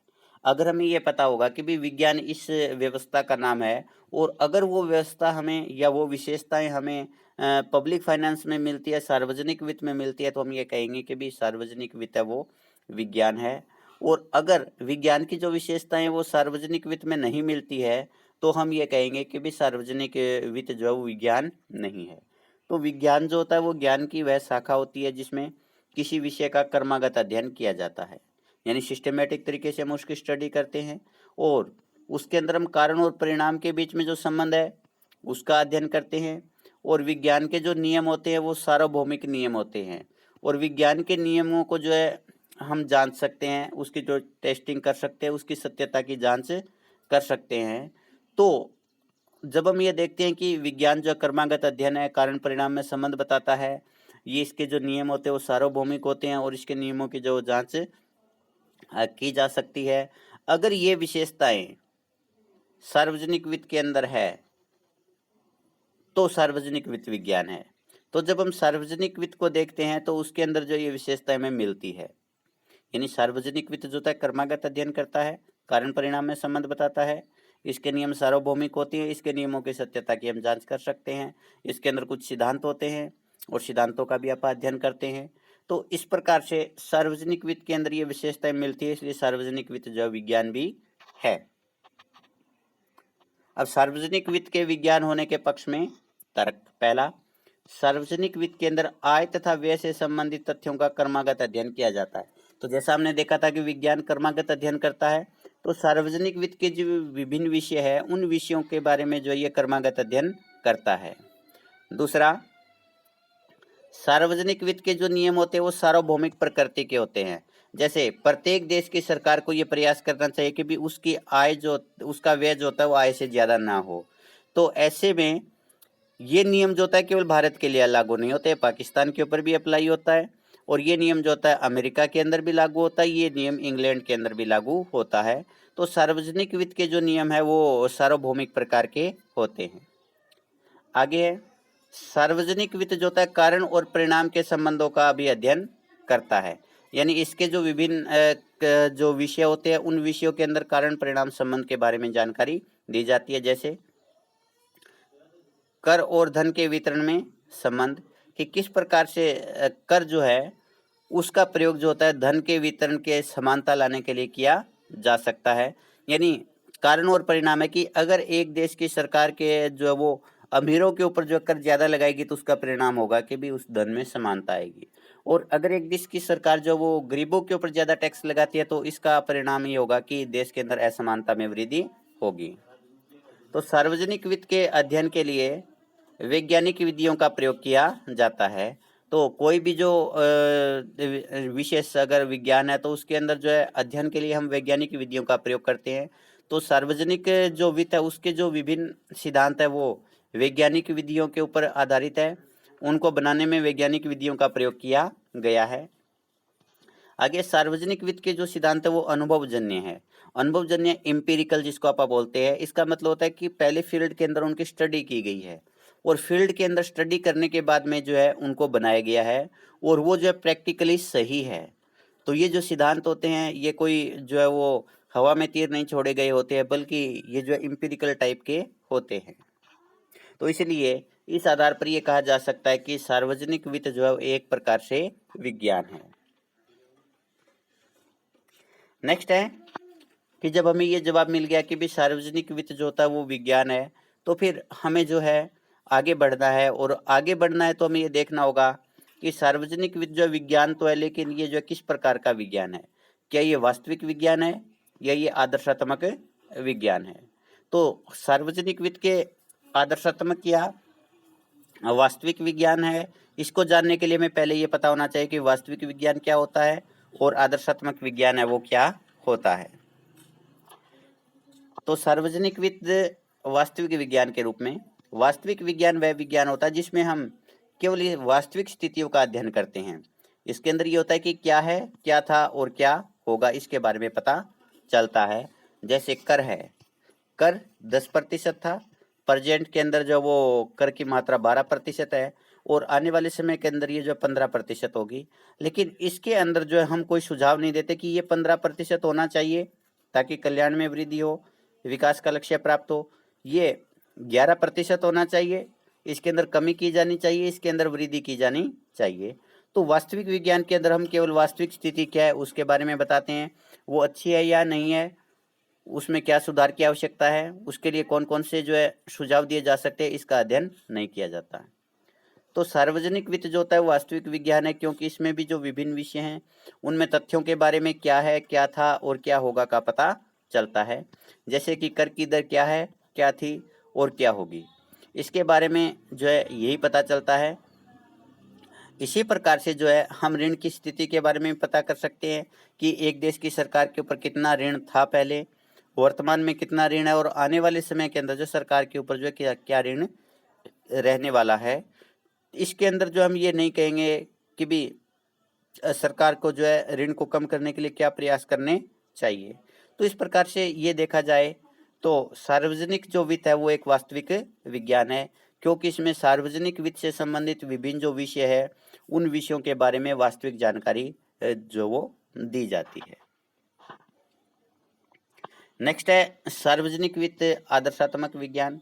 अगर हमें ये पता होगा कि भी विज्ञान इस व्यवस्था का नाम है, और अगर वो व्यवस्था हमें या वो विशेषताएं हमें पब्लिक फाइनेंस में मिलती है, सार्वजनिक वित्त में मिलती है, तो हम ये कहेंगे कि भी सार्वजनिक वित्त है वो विज्ञान है। और अगर विज्ञान की जो विशेषताएं वो सार्वजनिक वित्त में नहीं मिलती है, तो हम ये कहेंगे कि भी सार्वजनिक वित्त जो है वो विज्ञान नहीं है। तो विज्ञान जो होता है वो ज्ञान की वह शाखा होती है जिसमें किसी विषय का क्रमागत अध्ययन किया जाता है, यानी सिस्टमेटिक तरीके से हम उसकी स्टडी करते हैं और उसके अंदर हम कारण और परिणाम के बीच में जो संबंध है उसका अध्ययन करते हैं। और विज्ञान के जो नियम होते हैं वो सार्वभौमिक नियम होते हैं, और विज्ञान के नियमों को जो है हम जांच सकते हैं, उसकी जो टेस्टिंग कर सकते हैं, उसकी सत्यता की जांच कर सकते हैं। तो जब हम ये देखते हैं कि विज्ञान जो क्रमागत अध्ययन है, कारण परिणाम में संबंध बताता है, ये इसके जो नियम होते हैं वो सार्वभौमिक होते हैं और इसके नियमों की जो जांच की जा सकती है। अगर ये विशेषताएं सार्वजनिक वित्त के अंदर है तो सार्वजनिक वित्त विज्ञान है। तो जब हम सार्वजनिक वित्त को देखते हैं तो उसके अंदर जो ये विशेषता हमें मिलती है, यानी सार्वजनिक वित्त जो होता है क्रमागत अध्ययन करता है, कारण परिणाम में संबंध बताता है, इसके नियम सार्वभौमिक होते हैं, इसके नियमों की सत्यता की हम जांच कर सकते हैं, इसके अंदर कुछ सिद्धांत होते हैं और सिद्धांतों का भी आप अध्ययन करते हैं। तो इस प्रकार से सार्वजनिक वित्त के अंदर ये विशेषताएं मिलती है, इसलिए सार्वजनिक वित्त जो विज्ञान भी है। अब सार्वजनिक वित्त के विज्ञान होने के पक्ष में तर्क। पहला, सार्वजनिक वित्त के अंदर आय तथा व्यय से संबंधित तथ्यों का क्रमागत अध्ययन किया जाता है। तो जैसा हमने देखा था कि विज्ञान क्रमागत अध्ययन करता है, तो सार्वजनिक वित्त के जो विभिन्न विषय है उन विषयों के बारे में जो ये क्रमागत अध्ययन करता है। दूसरा, सार्वजनिक वित्त के जो नियम होते हैं वो सार्वभौमिक प्रकृति के होते हैं। जैसे प्रत्येक देश की सरकार को ये प्रयास करना चाहिए कि भी उसकी आय जो उसका व्यय जो होता है वो आय से ज़्यादा ना हो। तो ऐसे में ये नियम जो होता है केवल भारत के लिए लागू नहीं होते, पाकिस्तान के ऊपर भी अप्लाई होता है, और ये नियम जो होता है अमेरिका के अंदर भी लागू होता है, ये नियम इंग्लैंड के अंदर भी लागू होता है। तो सार्वजनिक वित्त के जो नियम है वो सार्वभौमिक प्रकार के होते हैं। आगे है, सार्वजनिक वित्त जो होता है कारण और परिणाम के संबंधों का भी अध्ययन करता है, यानी इसके जो विभिन्न जो विषय होते हैं उन विषयों के अंदर कारण परिणाम संबंध के बारे में जानकारी दी जाती है। जैसे कर और धन के वितरण में संबंध, कि किस प्रकार से कर जो है उसका प्रयोग जो होता है धन के वितरण के समानता लाने के लिए किया जा सकता है। यानी कारण और परिणाम है कि अगर एक देश की सरकार के जो है वो अमीरों के ऊपर जो कर ज़्यादा लगाएगी तो उसका परिणाम होगा कि भी उस धन में समानता आएगी, और अगर एक देश की सरकार जो वो गरीबों के ऊपर ज़्यादा टैक्स लगाती है तो इसका परिणाम ये होगा कि देश के अंदर असमानता में वृद्धि होगी। तो सार्वजनिक वित्त के अध्ययन के लिए वैज्ञानिक विधियों का प्रयोग किया जाता है। तो कोई भी जो विशेष अगर विज्ञान है तो उसके अंदर जो है अध्ययन के लिए हम वैज्ञानिक विधियों का प्रयोग करते हैं। तो सार्वजनिक जो वित्त है उसके जो विभिन्न सिद्धांत है वो वैज्ञानिक विधियों के ऊपर आधारित है, उनको बनाने में वैज्ञानिक विधियों का प्रयोग किया गया है। आगे, सार्वजनिक वित्त के जो सिद्धांत है वो अनुभवजन्य है। अनुभवजन्य एम्पिरिकल जिसको आप बोलते हैं, इसका मतलब होता है कि पहले फील्ड के अंदर उनकी स्टडी की गई है और फील्ड के अंदर स्टडी करने के बाद में जो है उनको बनाया गया है और वो जो है प्रैक्टिकली सही है। तो ये जो सिद्धांत होते हैं ये कोई जो है वो हवा में तीर नहीं छोड़े गए होते हैं, बल्कि ये जो है एम्पिरिकल टाइप के होते हैं। तो इसलिए इस आधार पर ये कहा जा सकता है कि सार्वजनिक वित्त जो है एक प्रकार से विज्ञान है। नेक्स्ट है कि जब हमें ये जवाब मिल गया कि भी सार्वजनिक वित्त जो होता है वो विज्ञान है, तो फिर हमें जो है आगे बढ़ना है, और आगे बढ़ना है तो हमें ये देखना होगा कि सार्वजनिक वित्त जो विज्ञान तो है, लेकिन ये जो किस प्रकार का विज्ञान है। क्या ये वास्तविक विज्ञान है या ये आदर्शात्मक विज्ञान है। तो सार्वजनिक वित्त के आदर्शात्मक या वास्तविक विज्ञान है, इसको जानने के लिए हमें पहले ये पता होना चाहिए कि वास्तविक विज्ञान क्या होता है और आदर्शात्मक विज्ञान है वो क्या होता है। तो सार्वजनिक वित्त वास्तविक विज्ञान के रूप में, वास्तविक विज्ञान वह विज्ञान होता है जिसमें हम केवल ये वास्तविक स्थितियों का अध्ययन करते हैं। इसके अंदर ये होता है कि क्या है, क्या था और क्या होगा इसके बारे में पता चलता है। जैसे कर है, कर 10% था, प्रेजेंट के अंदर जो वो कर की मात्रा 12% है और आने वाले समय के अंदर ये जो 15% होगी। लेकिन इसके अंदर जो है हम कोई सुझाव नहीं देते कि ये 15% होना चाहिए ताकि कल्याण में वृद्धि हो, विकास का लक्ष्य प्राप्त हो। ये 11% होना चाहिए, इसके अंदर कमी की जानी चाहिए, इसके अंदर वृद्धि की जानी चाहिए। तो वास्तविक विज्ञान के अंदर हम केवल वास्तविक स्थिति क्या है उसके बारे में बताते हैं, वो अच्छी है या नहीं है, उसमें क्या सुधार की आवश्यकता है, उसके लिए कौन कौन से जो है सुझाव दिए जा सकते हैं, इसका अध्ययन नहीं किया जाता है। तो सार्वजनिक वित्त जो होता है वो वास्तविक विज्ञान है, क्योंकि इसमें भी जो विभिन्न विषय हैं उनमें तथ्यों के बारे में क्या है, क्या था और क्या होगा का पता चलता है। जैसे कि कर की दर क्या है, क्या थी और क्या होगी, इसके बारे में जो है यही पता चलता है। इसी प्रकार से जो है हम ऋण की स्थिति के बारे में पता कर सकते हैं कि एक देश की सरकार के ऊपर कितना ऋण था पहले, वर्तमान में कितना ऋण है और आने वाले समय के अंदर जो सरकार के ऊपर जो है क्या क्या ऋण रहने वाला है। इसके अंदर जो हम ये नहीं कहेंगे कि भी सरकार को जो है ऋण को कम करने के लिए क्या प्रयास करने चाहिए। तो इस प्रकार से ये देखा जाए तो सार्वजनिक जो वित्त है वो एक वास्तविक विज्ञान है, क्योंकि इसमें सार्वजनिक वित्त से संबंधित विभिन्न जो विषय है उन विषयों के बारे में वास्तविक जानकारी जो वो दी जाती है। नेक्स्ट है सार्वजनिक वित्त आदर्शात्मक विज्ञान।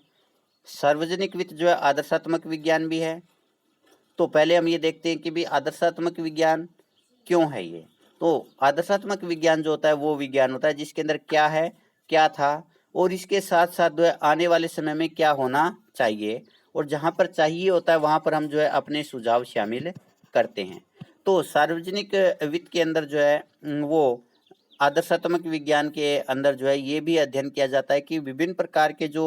सार्वजनिक वित्त जो है आदर्शात्मक विज्ञान भी है। तो पहले हम ये देखते हैं कि भी आदर्शात्मक विज्ञान क्यों है ये। तो आदर्शात्मक विज्ञान जो होता है वो विज्ञान होता है जिसके अंदर क्या है, क्या था और इसके साथ साथ जो है आने वाले समय में क्या होना चाहिए, और जहाँ पर चाहिए होता है वहाँ पर हम जो है अपने सुझाव शामिल करते हैं। तो सार्वजनिक वित्त के अंदर जो है वो आदर्शात्मक विज्ञान के अंदर जो है ये भी अध्ययन किया जाता है कि विभिन्न प्रकार के जो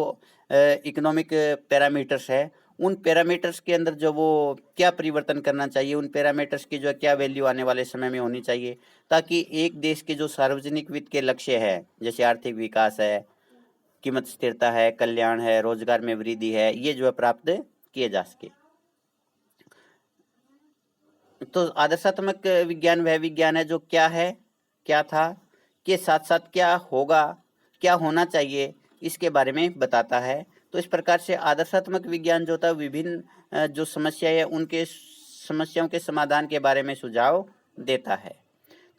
इकोनॉमिक पैरामीटर्स है उन पैरामीटर्स के अंदर जो वो क्या परिवर्तन करना चाहिए, उन पैरामीटर्स की जो है क्या वैल्यू आने वाले समय में होनी चाहिए, ताकि एक देश के जो सार्वजनिक वित्त के लक्ष्य है जैसे आर्थिक विकास है, कीमत स्थिरता है, कल्याण है, रोजगार में वृद्धि है, ये जो है प्राप्त किए जा सके। तो आदर्शात्मक विज्ञान वह विज्ञान है जो क्या है, क्या था, के साथ साथ क्या होगा, क्या होना चाहिए, इसके बारे में बताता है। तो इस प्रकार से आदर्शात्मक विज्ञान जो होता है विभिन्न जो समस्या है उनके समस्याओं के समाधान के बारे में सुझाव देता है।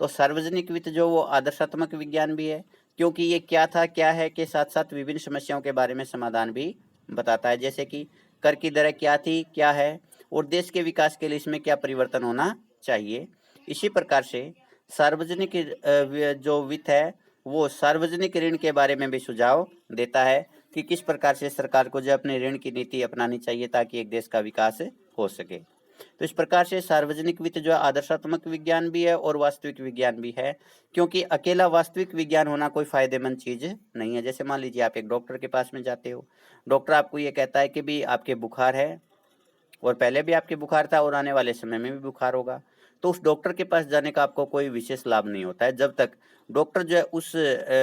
तो सार्वजनिक वित्त जो वो आदर्शात्मक विज्ञान भी है, क्योंकि ये क्या था, क्या है के साथ साथ विभिन्न समस्याओं के बारे में समाधान भी बताता है। जैसे कि कर की दरें क्या थी, क्या है, और देश के विकास के लिए इसमें क्या परिवर्तन होना चाहिए। इसी प्रकार से सार्वजनिक जो वित्त है वो सार्वजनिक ऋण के बारे में भी सुझाव देता है कि किस प्रकार से सरकार को जो अपने ऋण की नीति अपनानी चाहिए ताकि एक देश का विकास हो सके। तो इस प्रकार से सार्वजनिक वित्त जो है आदर्शात्मक विज्ञान भी है और वास्तविक विज्ञान भी है, क्योंकि अकेला वास्तविक विज्ञान होना कोई फायदेमंद चीज नहीं है। जैसे मान लीजिए आप एक डॉक्टर के पास में जाते हो, डॉक्टर आपको ये कहता है कि भी आपके बुखार है और पहले भी आपके बुखार था और आने वाले समय में भी बुखार होगा। तो उस डॉक्टर के पास जाने का आपको कोई विशेष लाभ नहीं होता है जब तक डॉक्टर जो है उस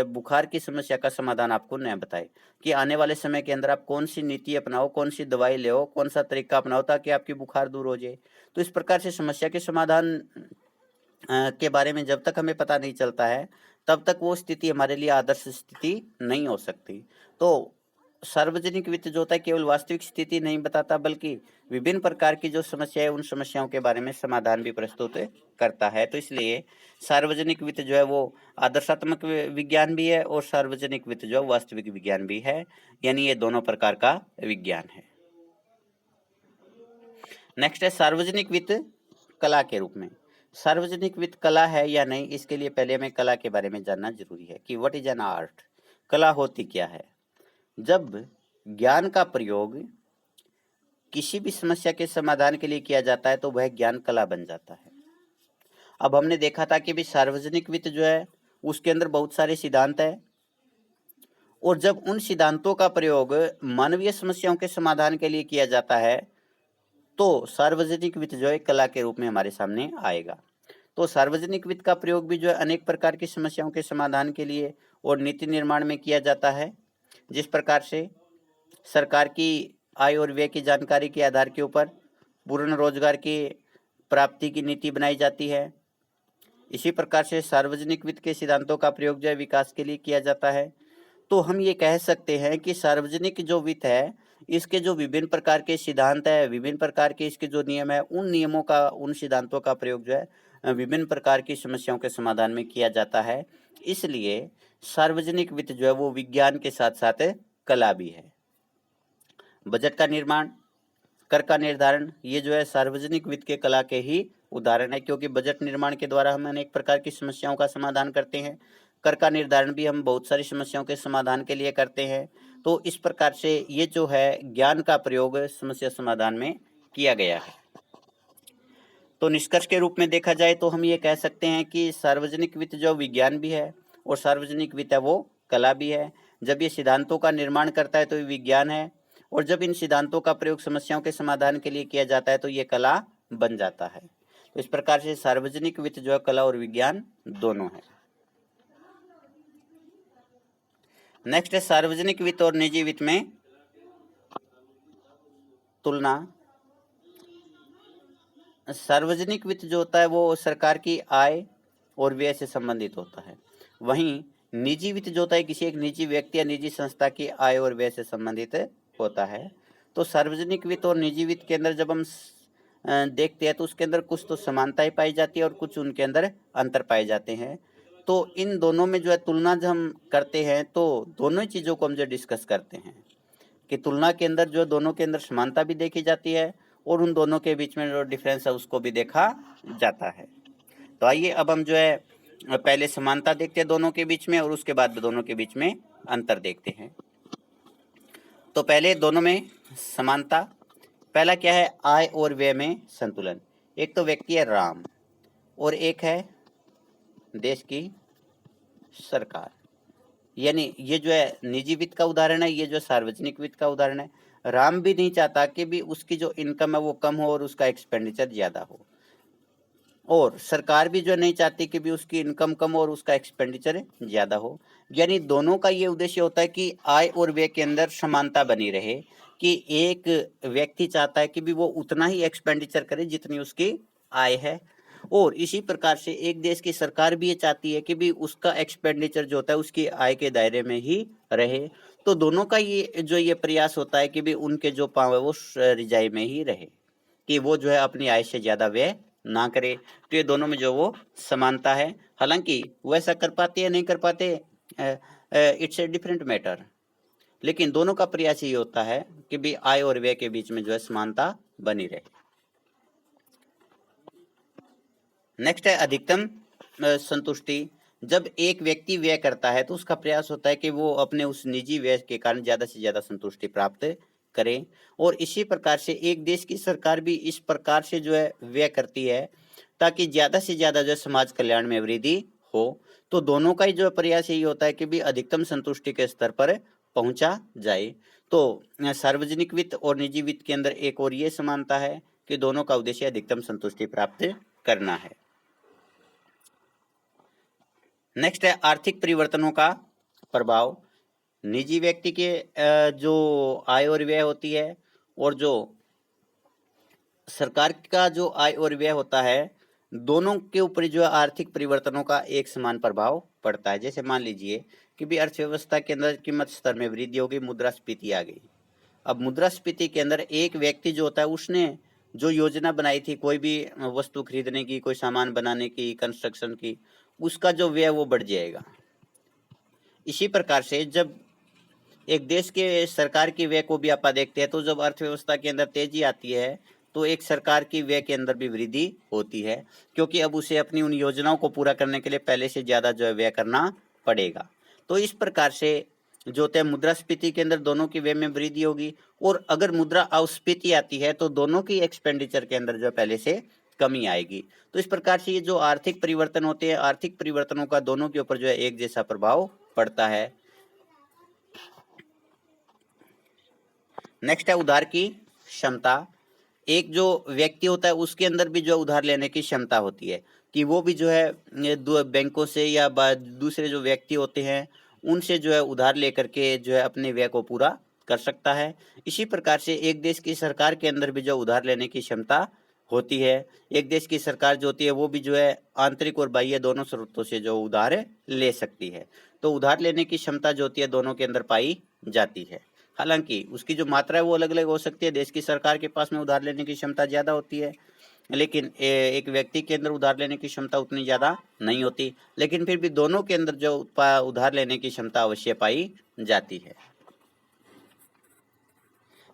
बुखार की समस्या का समाधान आपको न बताए कि आने वाले समय के अंदर आप कौन सी नीति अपनाओ, कौन सी दवाई ले, कौन सा तरीका अपनाओ ताकि आपकी बुखार दूर हो जाए। तो इस प्रकार से समस्या के समाधान के बारे में जब तक हमें पता नहीं चलता है तब तक वो स्थिति हमारे लिए आदर्श स्थिति नहीं हो सकती। तो सार्वजनिक वित्त जो होता है केवल वास्तविक स्थिति नहीं बताता बल्कि विभिन्न प्रकार की जो समस्या है उन समस्याओं के बारे में समाधान भी प्रस्तुत करता है। तो इसलिए सार्वजनिक वित्त जो है वो आदर्शात्मक विज्ञान भी है और सार्वजनिक वित्त जो है वास्तविक विज्ञान भी है, यानी ये दोनों प्रकार का विज्ञान है। नेक्स्ट है सार्वजनिक वित्त कला के रूप में। सार्वजनिक वित्त कला है या नहीं, इसके लिए पहले हमें कला के बारे में जानना जरूरी है कि व्हाट इज एन आर्ट। कला होती क्या है। जब ज्ञान का प्रयोग किसी भी समस्या के समाधान के लिए किया जाता है तो वह ज्ञान कला बन जाता है। अब हमने देखा था कि भी सार्वजनिक वित्त जो है उसके अंदर बहुत सारे सिद्धांत है और जब उन सिद्धांतों का प्रयोग मानवीय समस्याओं के समाधान के लिए किया जाता है तो सार्वजनिक वित्त जो है कला के रूप में हमारे सामने आएगा। तो सार्वजनिक वित्त का प्रयोग भी जो है अनेक प्रकार की समस्याओं के समाधान के लिए और नीति निर्माण में किया जाता है। जिस प्रकार से सरकार की आय और व्यय की जानकारी के आधार के ऊपर पूर्ण रोजगार की प्राप्ति की नीति बनाई जाती है। इसी प्रकार से सार्वजनिक वित्त के सिद्धांतों का प्रयोग जो है विकास के लिए किया जाता है। तो हम ये कह सकते हैं कि सार्वजनिक जो वित्त है इसके जो विभिन्न प्रकार के सिद्धांत है, विभिन्न प्रकार के इसके जो नियम है, उन नियमों का, उन सिद्धांतों का प्रयोग जो है विभिन्न प्रकार की समस्याओं के समाधान में किया जाता है। इसलिए सार्वजनिक वित्त जो है वो विज्ञान के साथ साथ कला भी है। बजट का निर्माण, कर का निर्धारण, ये जो है सार्वजनिक वित्त के कला के ही उदाहरण है, क्योंकि बजट निर्माण के द्वारा हम अनेक प्रकार की समस्याओं का समाधान करते हैं। कर का निर्धारण भी हम बहुत सारी समस्याओं के समाधान के लिए करते हैं। तो इस प्रकार से ये जो है ज्ञान का प्रयोग समस्या समाधान में किया गया है। तो निष्कर्ष के रूप में देखा जाए तो हम ये कह सकते हैं कि सार्वजनिक वित्त जो विज्ञान भी है और सार्वजनिक वित्त है वो कला भी है। जब ये सिद्धांतों का निर्माण करता है तो ये विज्ञान है, और जब इन सिद्धांतों का प्रयोग समस्याओं के समाधान के लिए किया जाता है तो ये कला बन जाता है। तो इस प्रकार से सार्वजनिक वित्त जो है कला और विज्ञान दोनों है। नेक्स्ट है सार्वजनिक वित्त और निजी वित्त में तुलना। सार्वजनिक वित्त जो होता है वो सरकार की आय और व्यय से संबंधित होता है, वहीं निजी वित्त जो होता है किसी एक निजी व्यक्ति या निजी संस्था की आय और व्यय से संबंधित होता है। तो सार्वजनिक वित्त और निजी वित्त के अंदर जब हम देखते हैं तो उसके अंदर कुछ तो समानताएं पाई जाती है और कुछ उनके अंदर अंतर पाए जाते हैं। तो इन दोनों में जो है तुलना जब हम करते हैं तो दोनों ही चीज़ों को हम जो डिस्कस करते हैं कि तुलना के अंदर जो दोनों के अंदर समानता भी देखी जाती है और उन दोनों के बीच में जो डिफरेंस है उसको भी देखा जाता है। तो आइए अब हम जो है पहले समानता देखते हैं दोनों के बीच में और उसके बाद दोनों के बीच में अंतर देखते हैं। तो पहले दोनों में समानता, पहला क्या है, आय और व्यय में संतुलन। एक तो व्यक्ति है राम और एक है देश की सरकार। यानी ये जो है निजी वित्त का उदाहरण है, ये जो सार्वजनिक वित्त का उदाहरण है। राम भी नहीं चाहता कि भी उसकी जो इनकम है वो कम हो और उसका एक्सपेंडिचर ज़्यादा हो, और सरकार भी जो नहीं चाहती कि भी उसकी इनकम कम हो और उसका एक्सपेंडिचर ज़्यादा हो। यानी दोनों का ये उद्देश्य होता है कि आय और व्यय के अंदर समानता बनी रहे, कि एक व्यक्ति चाहता है कि भी वो उतना ही एक्सपेंडिचर करे जितनी उसकी आय है, और इसी प्रकार से एक देश की सरकार भी ये चाहती है कि भी उसका एक्सपेंडिचर जो होता है उसकी आय के दायरे में ही रहे। तो दोनों का ये प्रयास होता है कि भी उनके जो पाँव है वो रिजाई में ही रहे, कि वो जो है अपनी आय से ज़्यादा व्यय ना करे। तो ये दोनों में जो वो समानता है। हालांकि वो ऐसा कर पाते या नहीं कर पाते, इट्स ए डिफरेंट मैटर, लेकिन दोनों का प्रयास ये होता है कि भी आय और व्यय के बीच में जो है समानता बनी रहे। नेक्स्ट है अधिकतम संतुष्टि। जब एक व्यक्ति व्यय करता है तो उसका प्रयास होता है कि वो अपने उस निजी व्यय के कारण ज़्यादा से ज़्यादा संतुष्टि प्राप्त करें, और इसी प्रकार से एक देश की सरकार भी इस प्रकार से जो है व्यय करती है ताकि ज़्यादा से ज़्यादा जो समाज कल्याण में वृद्धि हो। तो दोनों का ही जो प्रयास यही होता है कि भी अधिकतम संतुष्टि के स्तर पर पहुंचा जाए। तो सार्वजनिक वित्त और निजी वित्त के अंदर एक और ये समानता है कि दोनों का उद्देश्य अधिकतम संतुष्टि प्राप्त करना है। नेक्स्ट है आर्थिक परिवर्तनों का प्रभाव। निजी व्यक्ति के जो आय और व्यय होती है और जो सरकार का जो आय और व्यय होता है, दोनों के ऊपर जो है आर्थिक परिवर्तनों का एक समान प्रभाव पड़ता है। जैसे मान लीजिए कि भी अर्थव्यवस्था के अंदर कीमत स्तर में वृद्धि होगी, मुद्रास्फीति आ गई। अब मुद्रास्फीति के अंदर एक व्यक्ति जो होता है उसने जो योजना बनाई थी कोई भी वस्तु खरीदने की, कोई सामान बनाने की, कंस्ट्रक्शन की, उसका जो व्यय वो बढ़ जाएगा। इसी प्रकार से जब एक देश के सरकार की व्यय को भी आप देखते हैं तो जब अर्थव्यवस्था के अंदर तेजी आती है तो एक सरकार की व्यय के अंदर भी वृद्धि होती है, क्योंकि अब उसे अपनी उन योजनाओं को पूरा करने के लिए पहले से ज़्यादा जो है व्यय करना पड़ेगा। तो इस प्रकार से जो होता है मुद्रास्फीति के अंदर दोनों की व्यय में वृद्धि होगी, और अगर मुद्रा अस्फीति आती है तो दोनों की एक्सपेंडिचर के अंदर जो पहले से कमी आएगी। तो इस प्रकार से ये जो आर्थिक परिवर्तन होते हैं, आर्थिक परिवर्तनों का दोनों के ऊपर जो है एक जैसा प्रभाव पड़ता है। नेक्स्ट है उधार की क्षमता। एक जो व्यक्ति होता है उसके अंदर भी जो उधार लेने की क्षमता होती है, कि वो भी जो है बैंकों से या दूसरे जो व्यक्ति होते हैं उनसे जो है उधार लेकर के जो है अपने व्यय को पूरा कर सकता है। इसी प्रकार से एक देश की सरकार के अंदर भी जो उधार लेने की क्षमता होती है। एक देश की सरकार जो होती है वो भी जो है आंतरिक और बाह्य दोनों स्रोतों से जो उधार ले सकती है। तो उधार लेने की क्षमता जो होती है दोनों के अंदर पाई जाती है। हालांकि उसकी जो मात्रा है वो अलग अलग हो सकती है। देश की सरकार के पास में उधार लेने की क्षमता ज़्यादा होती है, लेकिन एक व्यक्ति के अंदर उधार लेने की क्षमता उतनी ज़्यादा नहीं होती, लेकिन फिर भी दोनों के अंदर जो उधार लेने की क्षमता अवश्य पाई जाती है।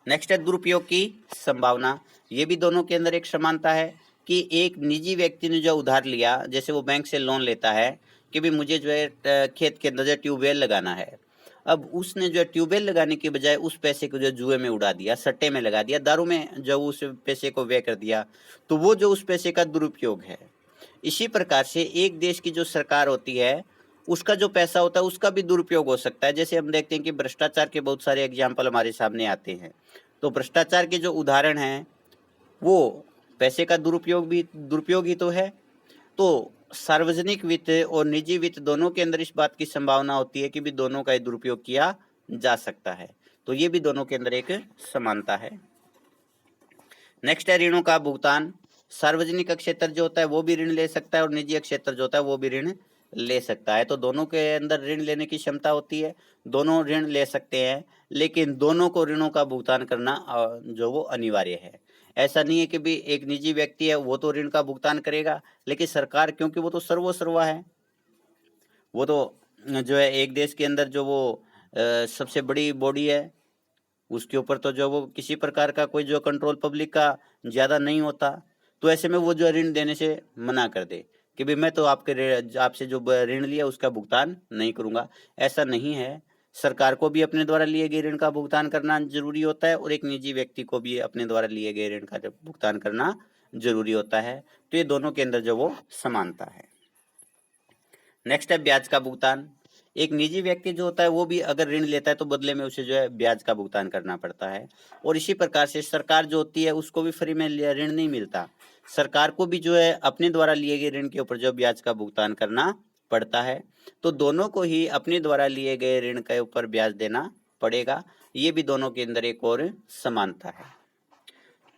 नेक्स्ट है दुरुपयोग की संभावना। ये भी दोनों के अंदर एक समानता है कि एक निजी व्यक्ति ने जो उधार लिया, जैसे वो बैंक से लोन लेता है कि भी मुझे जो है खेत के अंदर जो ट्यूबवेल लगाना है। अब उसने जो ट्यूबवेल लगाने के बजाय उस पैसे को जो जुए में उड़ा दिया, सट्टे में लगा दिया, दारू में जो उस पैसे को व्यय कर दिया, तो वो जो उस पैसे का दुरुपयोग है। इसी प्रकार से एक देश की जो सरकार होती है उसका जो पैसा होता है उसका भी दुरुपयोग हो सकता है। जैसे हम देखते हैं कि भ्रष्टाचार के बहुत सारे एग्जाम्पल हमारे सामने आते हैं। तो भ्रष्टाचार के जो उदाहरण हैं वो पैसे का दुरुपयोग ही तो है। तो सार्वजनिक वित्त और निजी वित्त दोनों के अंदर इस बात की संभावना होती है कि भी दोनों का दुरुपयोग किया जा सकता है। तो ये भी दोनों के अंदर एक समानता है। नेक्स्ट है ऋणों का भुगतान। सार्वजनिक क्षेत्र जो होता है वो भी ऋण ले सकता है और निजी क्षेत्र जो होता है वो भी ऋण ले सकता है। तो दोनों के अंदर ऋण लेने की क्षमता होती है, दोनों ऋण ले सकते हैं, लेकिन दोनों को ऋणों का भुगतान करना जो वो अनिवार्य है। ऐसा नहीं है कि भी एक निजी व्यक्ति है वो तो ऋण का भुगतान करेगा, लेकिन सरकार, क्योंकि वो तो सर्वोसर्वा है, वो तो जो है एक देश के अंदर जो वो सबसे बड़ी बॉडी है, उसके ऊपर तो जो वो किसी प्रकार का कोई जो कंट्रोल पब्लिक का ज़्यादा नहीं होता। तो ऐसे में वो जो ऋण देने से मना कर दे कि भाई मैं तो आपसे जो ऋण लिया उसका भुगतान नहीं करूँगा। ऐसा नहीं है, सरकार को भी अपने द्वारा लिए गए ऋण का भुगतान करना ज़रूरी होता है और एक निजी व्यक्ति को भी अपने द्वारा लिए गए ऋण का भुगतान करना ज़रूरी होता है। तो ये दोनों के अंदर जो वो समानता है। नेक्स्ट है ब्याज का भुगतान। एक निजी व्यक्ति जो होता है वो भी अगर ऋण लेता है तो बदले में उसे जो है ब्याज का भुगतान करना पड़ता है। और इसी प्रकार से सरकार जो होती है उसको भी फ्री में ऋण नहीं मिलता, सरकार को भी जो है अपने द्वारा लिए गए ऋण के ऊपर जो ब्याज का भुगतान करना पड़ता है। तो दोनों को ही अपने द्वारा लिए गए ऋण के ऊपर ब्याज देना पड़ेगा। ये भी दोनों के अंदर एक और समानता है।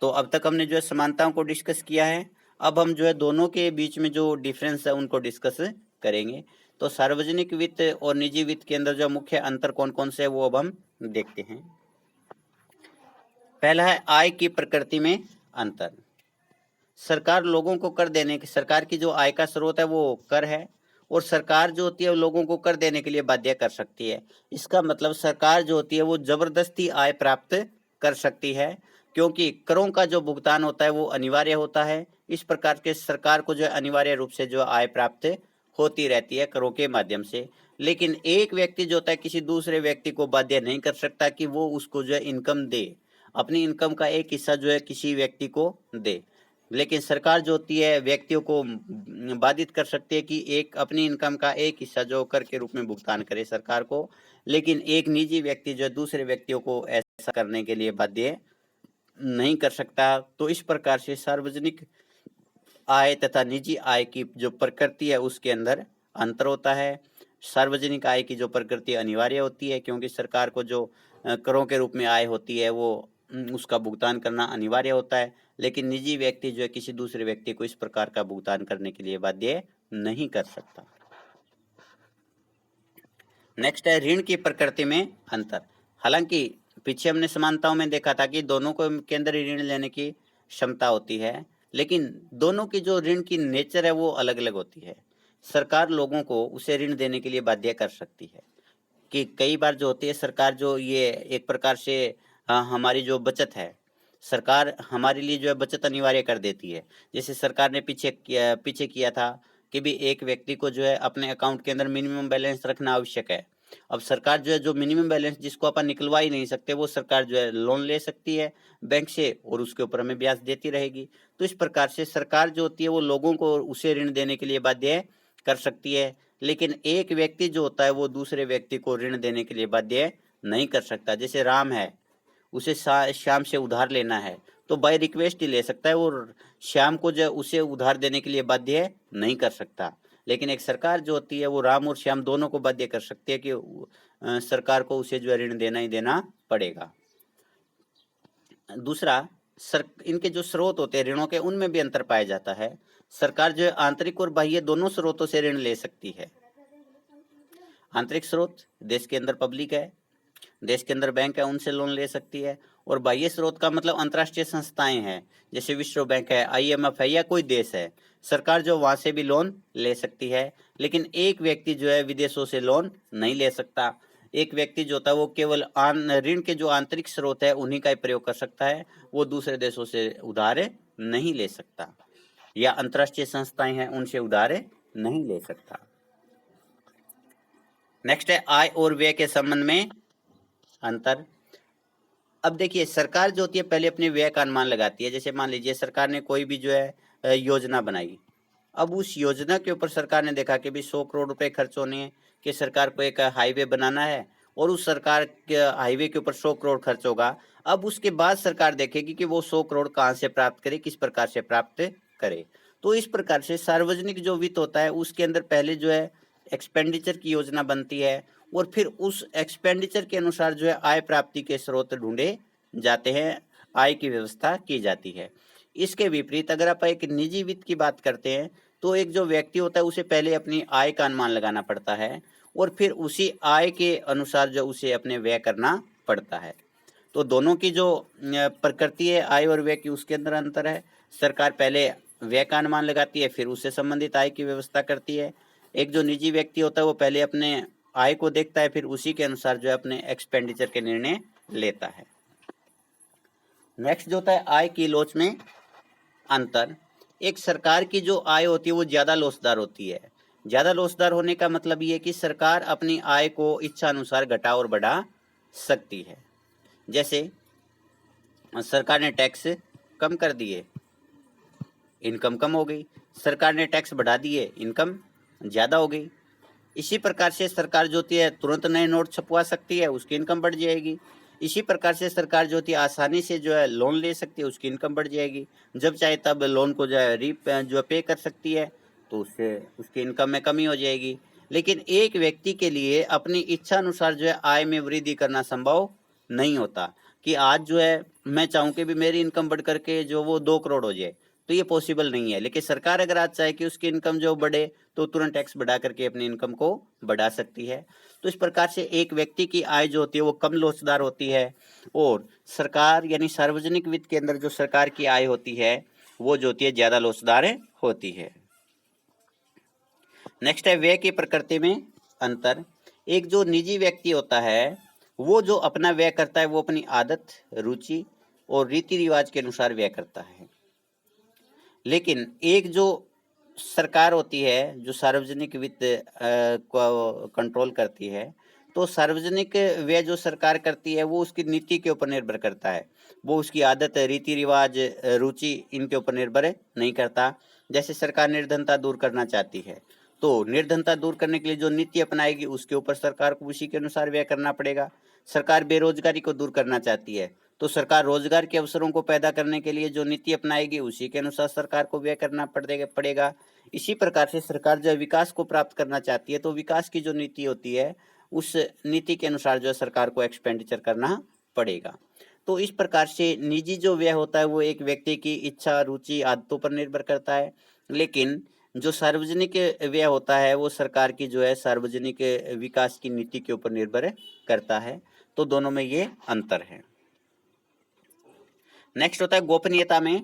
तो अब तक हमने जो है समानताओं को डिस्कस किया है। अब हम जो है दोनों के बीच में जो डिफरेंस है उनको डिस्कस करेंगे। तो सार्वजनिक वित्त और निजी वित्त के अंदर जो मुख्य अंतर कौन कौन से है वो अब हम देखते हैं। पहला है आय की प्रकृति में अंतर। सरकार लोगों को कर देने की, सरकार की जो आय का स्रोत है वो कर है, और सरकार जो होती है लोगों को कर देने के लिए बाध्य कर सकती है। इसका मतलब सरकार जो होती है वो जबरदस्ती आय प्राप्त कर सकती है, क्योंकि करों का जो भुगतान होता है वो अनिवार्य होता है। इस प्रकार के सरकार को जो अनिवार्य रूप से जो आय प्राप्त होती रहती है करों के माध्यम से। लेकिन एक व्यक्ति जो होता है किसी दूसरे व्यक्ति को बाध्य नहीं कर सकता कि वो उसको जो है इनकम दे, अपनी इनकम का एक हिस्सा जो है किसी व्यक्ति को दे। लेकिन सरकार जो होती है व्यक्तियों को बाधित कर सकती है कि एक अपनी इनकम का एक हिस्सा जो कर के रूप में भुगतान करे सरकार को, लेकिन एक निजी व्यक्ति जो दूसरे व्यक्तियों को ऐसा करने के लिए बाध्य नहीं कर सकता। तो इस प्रकार से सार्वजनिक आय तथा निजी आय की जो प्रकृति है उसके अंदर अंतर होता है। सार्वजनिक आय की जो प्रकृति अनिवार्य होती है, क्योंकि सरकार को जो करों के रूप में आय होती है वो उसका भुगतान करना अनिवार्य होता है, लेकिन निजी व्यक्ति जो है किसी दूसरे व्यक्ति को इस प्रकार का भुगतान करने के लिए बाध्य नहीं कर सकता। नेक्स्ट है ऋण की प्रकृति में अंतर। हालांकि पीछे हमने समानताओं में देखा था कि दोनों को के अंदर ऋण लेने की क्षमता होती है, लेकिन दोनों की जो ऋण की नेचर है वो अलग अलग होती है। सरकार लोगों को उसे ऋण देने के लिए बाध्य कर सकती है कि कई बार जो होती है सरकार जो ये एक प्रकार से हमारी जो बचत है, सरकार हमारे लिए जो है बचत अनिवार्य कर देती है। जैसे सरकार ने पीछे किया था कि भी एक व्यक्ति को जो है अपने अकाउंट के अंदर मिनिमम बैलेंस रखना आवश्यक है। अब सरकार जो है जो मिनिमम बैलेंस जिसको अपन निकलवा ही नहीं सकते वो सरकार जो है लोन ले सकती है बैंक से और उसके ऊपर हमें ब्याज देती रहेगी। तो इस प्रकार से सरकार जो होती है वो लोगों को उसे ऋण देने के लिए बाध्य कर सकती है, लेकिन एक व्यक्ति जो होता है वो दूसरे व्यक्ति को ऋण देने के लिए बाध्य नहीं कर सकता। जैसे राम है, उसे श्याम से उधार लेना है तो बाय रिक्वेस्ट ही ले सकता है, और श्याम को जो उसे उधार देने के लिए बाध्य नहीं कर सकता। लेकिन एक सरकार जो होती है वो राम और श्याम दोनों को बाध्य कर सकती है कि सरकार को उसे जो ऋण देना ही देना पड़ेगा। दूसरा, इनके जो स्रोत होते हैं ऋणों के उनमें भी अंतर पाया जाता है। सरकार जो है आंतरिक और बाह्य दोनों स्रोतों से ऋण ले सकती है। आंतरिक स्रोत देश के अंदर पब्लिक है, देश के अंदर बैंक है, उनसे लोन ले सकती है। और बाह्य स्रोत का मतलब अंतर्राष्ट्रीय संस्थाएं हैं, जैसे विश्व बैंक है, IMF है या कोई देश है, सरकार जो वहां से भी लोन ले सकती है। लेकिन एक व्यक्ति जो है विदेशों से लोन नहीं ले सकता। एक व्यक्ति जो होता है वो केवल ऋण के जो आंतरिक स्रोत है उन्हीं का ही प्रयोग कर सकता है, वो दूसरे देशों से उधार नहीं ले सकता, या अंतर्राष्ट्रीय संस्थाएं हैं उनसे उधार नहीं ले सकता। नेक्स्ट है आय और व्यय के संबंध में अंतर। अब देखिए सरकार जो होती है पहले अपने व्यय का अनुमान लगाती है। जैसे मान लीजिए सरकार ने कोई भी जो है योजना बनाई, अब उस योजना के ऊपर सरकार ने देखा कि भी 100 करोड़ रुपए खर्च होने हैं, कि सरकार को एक हाईवे बनाना है और उस सरकार के हाईवे के ऊपर 100 करोड़ खर्च होगा। अब उसके बाद सरकार देखेगी कि वो 100 करोड़ कहाँ से प्राप्त करे, किस प्रकार से प्राप्त करे। तो इस प्रकार से सार्वजनिक जो वित्त होता है उसके अंदर पहले जो है एक्सपेंडिचर की योजना बनती है और फिर उस एक्सपेंडिचर के अनुसार जो है आय प्राप्ति के स्रोत ढूंढे जाते हैं, आय की व्यवस्था की जाती है। इसके विपरीत अगर आप एक निजी वित्त की बात करते हैं तो एक जो व्यक्ति होता है उसे पहले अपनी आय का अनुमान लगाना पड़ता है और फिर उसी आय के अनुसार जो उसे अपने व्यय करना पड़ता है। तो दोनों की जो प्रकृति है आय और व्यय की, उसके अंदर अंतर है। सरकार पहले व्यय का अनुमान लगाती है, फिर उससे संबंधित आय की व्यवस्था करती है। एक जो निजी व्यक्ति होता है वो पहले अपने आय को देखता है, फिर उसी के अनुसार जो है अपने एक्सपेंडिचर के निर्णय लेता है। नेक्स्ट जो होता है आय की लोच में अंतर। एक सरकार की जो आय होती है वो ज्यादा लोचदार होती है। ज्यादा लोचदार होने का मतलब ये है कि सरकार अपनी आय को इच्छा अनुसार घटा और बढ़ा सकती है। जैसे सरकार ने टैक्स कम कर दिए, इनकम कम हो गई। सरकार ने टैक्स बढ़ा दिए, इनकम ज्यादा हो गई। इसी प्रकार से सरकार जो होती है तुरंत नए नोट छपवा सकती है, उसकी इनकम बढ़ जाएगी। इसी प्रकार से सरकार जो होती है आसानी से जो है लोन ले सकती है, उसकी इनकम बढ़ जाएगी। जब चाहे तब लोन को जो है जो पे कर सकती है, तो उससे उसकी इनकम में कमी हो जाएगी। लेकिन एक व्यक्ति के लिए अपनी इच्छा अनुसार जो है आय में वृद्धि करना संभव नहीं होता कि आज जो है मैं चाहूँ कि भी मेरी इनकम बढ़ करके जो वो 2 करोड़ हो जाए, तो ये पॉसिबल नहीं है। लेकिन सरकार अगर आज चाहे कि उसकी इनकम जो बढ़े, तो तुरंत टैक्स बढ़ा करके अपनी इनकम को बढ़ा सकती है। तो इस प्रकार से एक व्यक्ति की आय जो होती है वो कम लोचदार होती है, और सरकार यानी सार्वजनिक वित्त के अंदर जो सरकार की आय होती है वो जो होती है ज्यादा लोचदार होती है। नेक्स्ट है व्यय की प्रकृति में अंतर। एक जो निजी व्यक्ति होता है वो जो अपना व्यय करता है वो अपनी आदत, रुचि और रीति रिवाज के अनुसार व्यय करता है। लेकिन एक जो सरकार होती है जो सार्वजनिक वित्त को कंट्रोल करती है, तो सार्वजनिक व्यय जो सरकार करती है वो उसकी नीति के ऊपर निर्भर करता है। वो उसकी आदत, रीति रिवाज, रुचि इनके ऊपर निर्भर नहीं करता। जैसे सरकार निर्धनता दूर करना चाहती है, तो निर्धनता दूर करने के लिए जो नीति अपनाएगी उसके ऊपर सरकार को उसी के अनुसार व्यय करना पड़ेगा। सरकार बेरोजगारी को दूर करना चाहती है, तो सरकार रोजगार के अवसरों को पैदा करने के लिए जो नीति अपनाएगी उसी के अनुसार सरकार को व्यय करना पड़ेगा। इसी प्रकार से सरकार जो विकास को प्राप्त करना चाहती है, तो विकास की जो नीति होती है उस नीति के अनुसार जो है सरकार को एक्सपेंडिचर करना पड़ेगा। तो इस प्रकार से निजी जो व्यय होता है वो एक व्यक्ति की इच्छा, रुचि, आदतों पर निर्भर करता है। लेकिन जो सार्वजनिक व्यय होता है वो सरकार की जो है सार्वजनिक विकास की नीति के ऊपर निर्भर करता है। तो दोनों में ये अंतर है। नेक्स्ट होता है गोपनीयता में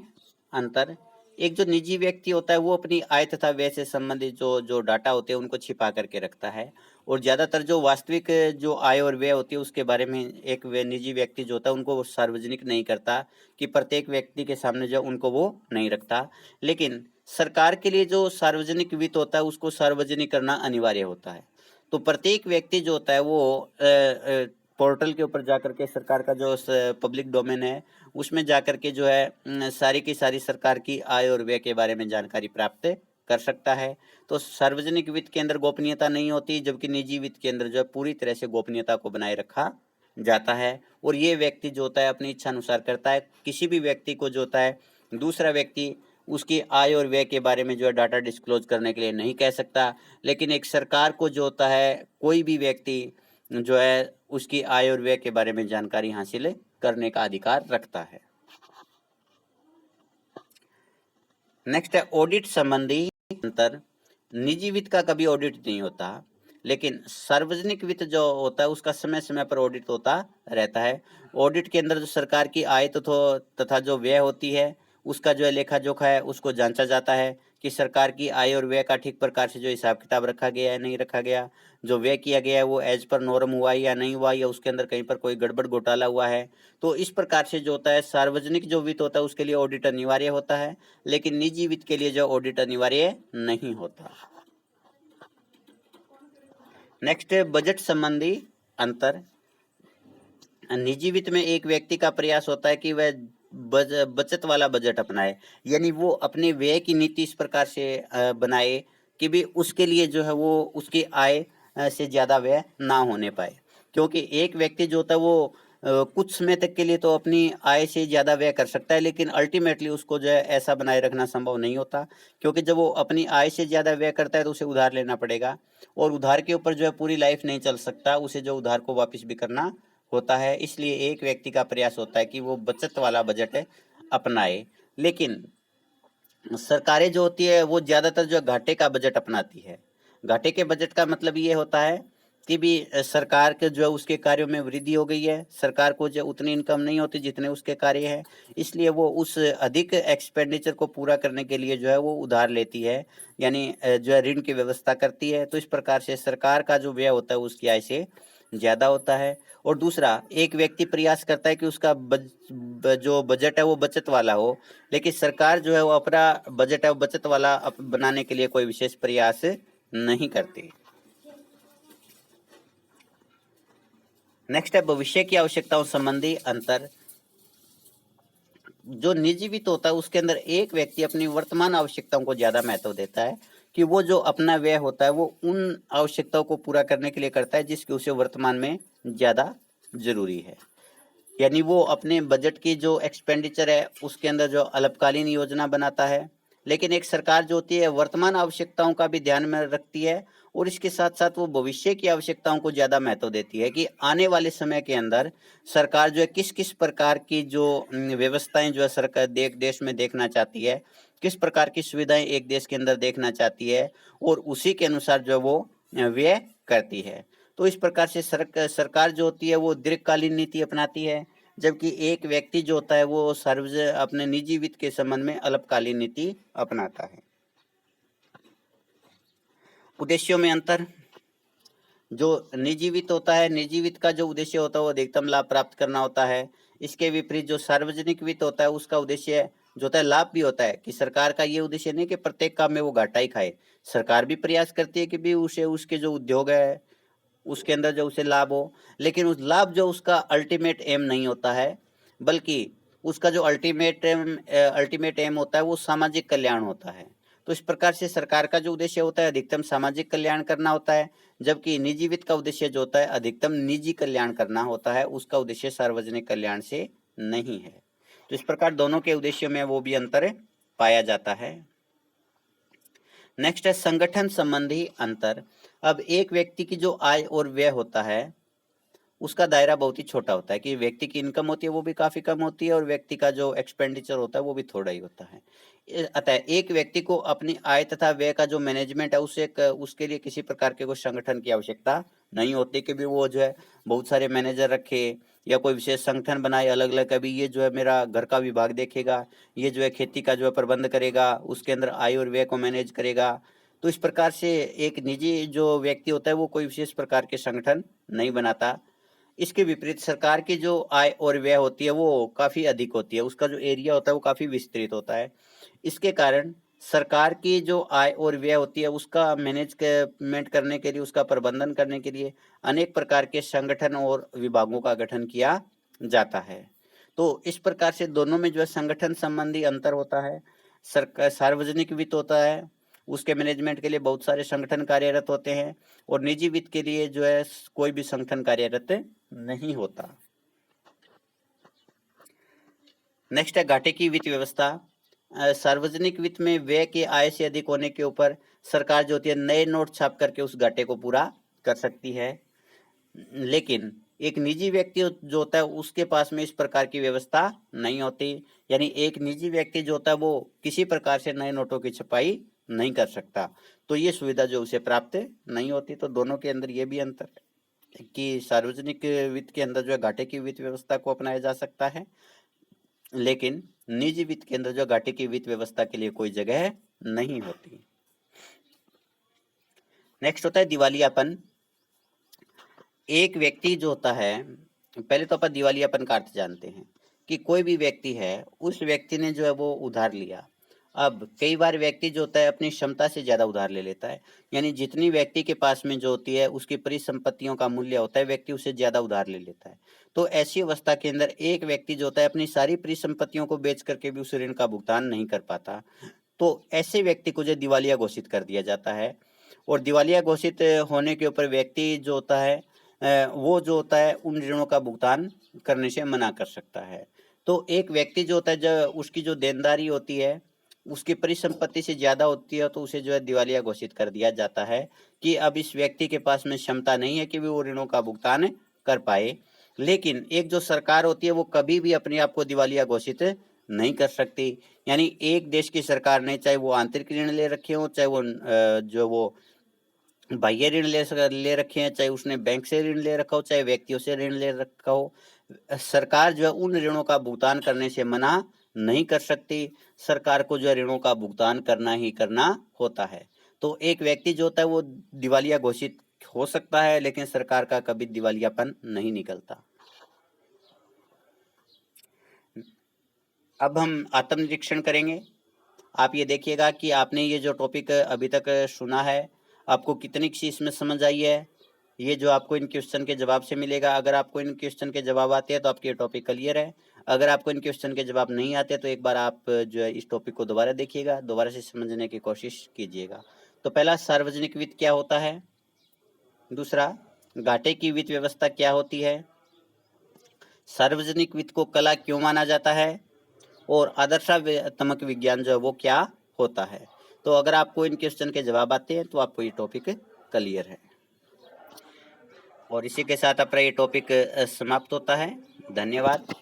अंतर। एक जो निजी व्यक्ति होता है वो अपनी आय तथा व्यय से संबंधित जो जो डाटा होते हैं उनको छिपा करके रखता है, और ज्यादातर जो वास्तविक जो आय और व्यय होती है उसके बारे में एक निजी व्यक्ति जो होता है उनको वो सार्वजनिक नहीं करता, कि प्रत्येक व्यक्ति के सामने जो उनको वो नहीं रखता। लेकिन सरकार के लिए जो सार्वजनिक वित्त होता है उसको सार्वजनिक करना अनिवार्य होता है। तो प्रत्येक व्यक्ति जो होता है वो पोर्टल के ऊपर जाकर के सरकार का जो पब्लिक डोमेन है उसमें जाकर के जो है सारी की सारी सरकार की आय और व्यय के बारे में जानकारी प्राप्त कर सकता है। तो सार्वजनिक वित्त के अंदर गोपनीयता नहीं होती, जबकि निजी वित्त के अंदर जो है पूरी तरह से गोपनीयता को बनाए रखा जाता है। और ये व्यक्ति जो होता है अपनी इच्छा अनुसार करता है। किसी भी व्यक्ति को जो होता है दूसरा व्यक्ति उसकी आय और व्यय के बारे में जो है डाटा डिस्क्लोज करने के लिए नहीं कह सकता। लेकिन एक सरकार को जो होता है कोई भी व्यक्ति जो है उसकी आय और व्यय के बारे में जानकारी हासिल करने का अधिकार रखता है। नेक्स्ट है ऑडिट संबंधी अंतर। निजी वित्त का कभी ऑडिट नहीं होता, लेकिन सार्वजनिक वित्त जो होता है उसका समय समय पर ऑडिट होता रहता है। ऑडिट के अंदर जो सरकार की आय तथा जो व्यय होती है उसका जो है लेखा जोखा है उसको जांचा जाता है कि सरकार की आय और व्यय का ठीक प्रकार से जो हिसाब किताब रखा गया है नहीं रखा गया, जो व्यय किया गया है वो एज पर नॉर्म हुआ या नहीं हुआ, या उसके अंदर कहीं पर कोई गड़बड़ घोटाला हुआ है। तो इस प्रकार से जो होता है सार्वजनिक जो वित्त होता है उसके लिए ऑडिट अनिवार्य होता है, लेकिन निजी वित्त के लिए जो ऑडिट अनिवार्य नहीं होता। नेक्स्ट बजट संबंधी अंतर। निजी वित्त में एक व्यक्ति का प्रयास होता है कि वह बचत वाला बजट अपनाए, यानी वो अपने व्यय की नीति इस प्रकार से बनाए कि भी उसके लिए जो है वो उसकी आय से ज़्यादा व्यय ना होने पाए। क्योंकि एक व्यक्ति जो होता है वो कुछ समय तक के लिए तो अपनी आय से ज़्यादा व्यय कर सकता है, लेकिन अल्टीमेटली उसको जो है ऐसा बनाए रखना संभव नहीं होता। क्योंकि जब वो अपनी आय से ज़्यादा व्यय करता है तो उसे उधार लेना पड़ेगा, और उधार के ऊपर जो है पूरी लाइफ नहीं चल सकता, उसे जो उधार को वापस भी करना होता है। इसलिए एक व्यक्ति का प्रयास होता है कि वो बचत वाला बजट अपनाए। लेकिन सरकारें जो होती है वो ज़्यादातर जो घाटे का बजट अपनाती है। घाटे के बजट का मतलब ये होता है कि भी सरकार के जो है उसके कार्यों में वृद्धि हो गई है, सरकार को जो उतनी इनकम नहीं होती जितने उसके कार्य हैं, इसलिए वो उस अधिक एक्सपेंडिचर को पूरा करने के लिए जो है वो उधार लेती है, यानी जो है ऋण की व्यवस्था करती है। तो इस प्रकार से सरकार का जो व्यय होता है उसकी आय से ज़्यादा होता है। और दूसरा, एक व्यक्ति प्रयास करता है कि उसका जो बजट है वो बचत वाला हो, लेकिन सरकार जो है वो अपना बजट है वो बचत वाला बनाने के लिए कोई विशेष प्रयास नहीं करती। नेक्स्ट है भविष्य की आवश्यकताओं संबंधी अंतर। जो निजी वित्त होता है उसके अंदर एक व्यक्ति अपनी वर्तमान आवश्यकताओं को ज्यादा महत्व देता है, कि वो जो अपना व्यय होता है वो उन आवश्यकताओं को पूरा करने के लिए करता है जिसकी उसे वर्तमान में ज्यादा जरूरी है। यानी वो अपने बजट की जो एक्सपेंडिचर है उसके अंदर जो अल्पकालीन योजना बनाता है, लेकिन एक सरकार जो होती है वर्तमान आवश्यकताओं का भी ध्यान में रखती है, और इसके साथ साथ वो भविष्य की आवश्यकताओं को ज़्यादा महत्व देती है कि आने वाले समय के अंदर सरकार जो है किस किस प्रकार की जो व्यवस्थाएं जो है सरकार देश में देखना चाहती है, किस प्रकार की सुविधाएं एक देश के अंदर देखना चाहती है, और उसी के अनुसार जो है वो व्यय करती है। तो इस प्रकार से सरकार जो होती है वो दीर्घकालीन नीति अपनाती है, जबकि एक व्यक्ति जो होता है वो अपने निजी वित्त के संबंध में अल्पकालीन नीति अपनाता है। उद्देश्यों में अंतर। जो निजी वित्त होता है, निजी वित्त का जो उद्देश्य होता है वो अधिकतम लाभ प्राप्त करना होता है। इसके विपरीत जो सार्वजनिक वित्त होता है उसका उद्देश्य जो होता है लाभ भी होता है, कि सरकार का ये उद्देश्य नहीं कि प्रत्येक काम में वो घाटा ही खाए। सरकार भी प्रयास करती है कि भी उसे उसके जो उद्योग है उसके अंदर जो उसे लाभ हो, लेकिन उस लाभ जो उसका अल्टीमेट एम नहीं होता है, बल्कि उसका जो अल्टीमेट एम होता है वो सामाजिक कल्याण होता है। तो इस प्रकार से सरकार का जो उद्देश्य होता है अधिकतम सामाजिक कल्याण करना होता है, जबकि निजी वित्त का उद्देश्य जो होता है अधिकतम निजी कल्याण करना होता है, उसका उद्देश्य सार्वजनिक कल्याण से नहीं है। तो इस प्रकार दोनों के उद्देश्यों में वो भी अंतर पाया जाता है। नेक्स्ट है संगठन संबंधी अंतर। अब एक व्यक्ति की जो आय और व्यय होता है उसका दायरा बहुत ही छोटा होता है, कि व्यक्ति की इनकम होती है वो भी काफी कम होती है और व्यक्ति का जो एक्सपेंडिचर होता है वो भी थोड़ा ही होता है। अतः एक व्यक्ति को अपनी आय तथा व्यय का जो मैनेजमेंट है उसके लिए किसी प्रकार के कोई संगठन की आवश्यकता नहीं होती, कि भी वो जो है बहुत सारे मैनेजर रखे या कोई विशेष संगठन बनाए अलग अलग, कभी ये जो है मेरा घर का विभाग देखेगा, ये जो है खेती का जो है प्रबंध करेगा, उसके अंदर आय और व्यय को मैनेज करेगा। तो इस प्रकार से एक निजी जो व्यक्ति होता है वो कोई विशेष प्रकार के संगठन नहीं बनाता। इसके विपरीत सरकार की जो आय और व्यय होती है वो काफी अधिक होती है, उसका जो एरिया होता है वो काफी विस्तृत होता है। इसके कारण सरकार की जो आय और व्यय होती है उसका मैनेजमेंट करने के लिए, उसका प्रबंधन करने के लिए अनेक प्रकार के संगठन और विभागों का गठन किया जाता है। तो इस प्रकार से दोनों में जो है संगठन संबंधी अंतर होता है। सरकार सार्वजनिक वित्त होता है, उसके मैनेजमेंट के लिए बहुत सारे संगठन कार्यरत होते हैं, और निजी वित्त के लिए जो है कोई भी संगठन कार्यरत नहीं होता। नेक्स्ट है घाटे की वित्त व्यवस्था। सार्वजनिक वित्त में व्यय के आय से अधिक होने के ऊपर सरकार जो होती है नए नोट छाप करके उस घाटे को पूरा कर सकती है, लेकिन एक निजी व्यक्ति जो होता है उसके पास में इस प्रकार की व्यवस्था नहीं होती। यानी एक निजी व्यक्ति जो होता है वो किसी प्रकार से नए नोटों की छपाई नहीं कर सकता, तो ये सुविधा जो उसे प्राप्त नहीं होती। तो दोनों के अंदर ये भी अंतर है कि सार्वजनिक वित्त के अंदर जो है घाटे की वित्त व्यवस्था को अपनाया जा सकता है, लेकिन निजी वित्त के अंदर जो घाटे की वित्त व्यवस्था के लिए कोई जगह नहीं होती। नेक्स्ट होता है दिवालियापन। एक व्यक्ति जो होता है, पहले तो अपन दिवालियापन का अर्थ जानते हैं कि कोई भी व्यक्ति है उस व्यक्ति ने जो है वो उधार लिया। अब कई बार व्यक्ति जो होता है अपनी क्षमता से ज्यादा उधार ले लेता है, यानी जितनी व्यक्ति के पास में जो होती है उसकी परिसंपत्तियों का मूल्य होता है व्यक्ति उससे ज्यादा उधार ले लेता है। तो ऐसी अवस्था के अंदर एक व्यक्ति जो होता है अपनी सारी परिसंपत्तियों को बेच करके भी उस ऋण का भुगतान नहीं कर पाता, तो ऐसे व्यक्ति को जो दिवालिया घोषित कर दिया जाता है। और दिवालिया घोषित होने के ऊपर व्यक्ति जो होता है वो जो होता है उन ऋणों का भुगतान करने से मना कर सकता है। तो एक व्यक्ति जो होता है जब उसकी जो देनदारी होती है उसकी परिसंपत्ति से ज्यादा होती है तो उसे जो है दिवालिया घोषित कर दिया जाता है, कि अब इस व्यक्ति के पास में क्षमता नहीं है कि वो ऋणों का भुगतान कर पाए। लेकिन एक जो सरकार होती है वो कभी भी अपने आप को दिवालिया घोषित नहीं कर सकती। यानी एक देश की सरकार ने चाहे वो आंतरिक ऋण ले रखे हो, चाहे वो जो वो बाह्य ऋण ले रखे हैं, चाहे उसने बैंक से ऋण ले रखा हो, चाहे व्यक्तियों से ऋण ले रखा हो, सरकार जो है उन ऋणों का भुगतान करने से मना नहीं कर सकती। सरकार को जो है ऋणों का भुगतान करना ही करना होता है। तो एक व्यक्ति जो होता है वो दिवालिया घोषित हो सकता है, लेकिन सरकार का कभी दिवालियापन नहीं निकलता। अब हम आत्मनिरीक्षण करेंगे। आप ये देखिएगा कि आपने ये जो टॉपिक अभी तक सुना है, आपको कितनी सी इसमें समझ आई है। ये जो आपको इन क्वेश्चन के जवाब से मिलेगा, अगर आपको इन क्वेश्चन के जवाब आते हैं तो आपके टॉपिक क्लियर है। अगर आपको इन क्वेश्चन के जवाब नहीं आते तो एक बार आप जो है इस टॉपिक को दोबारा देखिएगा, दोबारा से समझने की कोशिश कीजिएगा। तो पहला, सार्वजनिक वित्त क्या होता है। दूसरा, घाटे की वित्त व्यवस्था क्या होती है। सार्वजनिक वित्त को कला क्यों माना जाता है, और आदर्शात्मक विज्ञान जो है वो क्या होता है। तो अगर आपको इन क्वेश्चन के जवाब आते हैं तो आपको ये टॉपिक क्लियर है। और इसी के साथ अपना ये टॉपिक समाप्त होता है। धन्यवाद।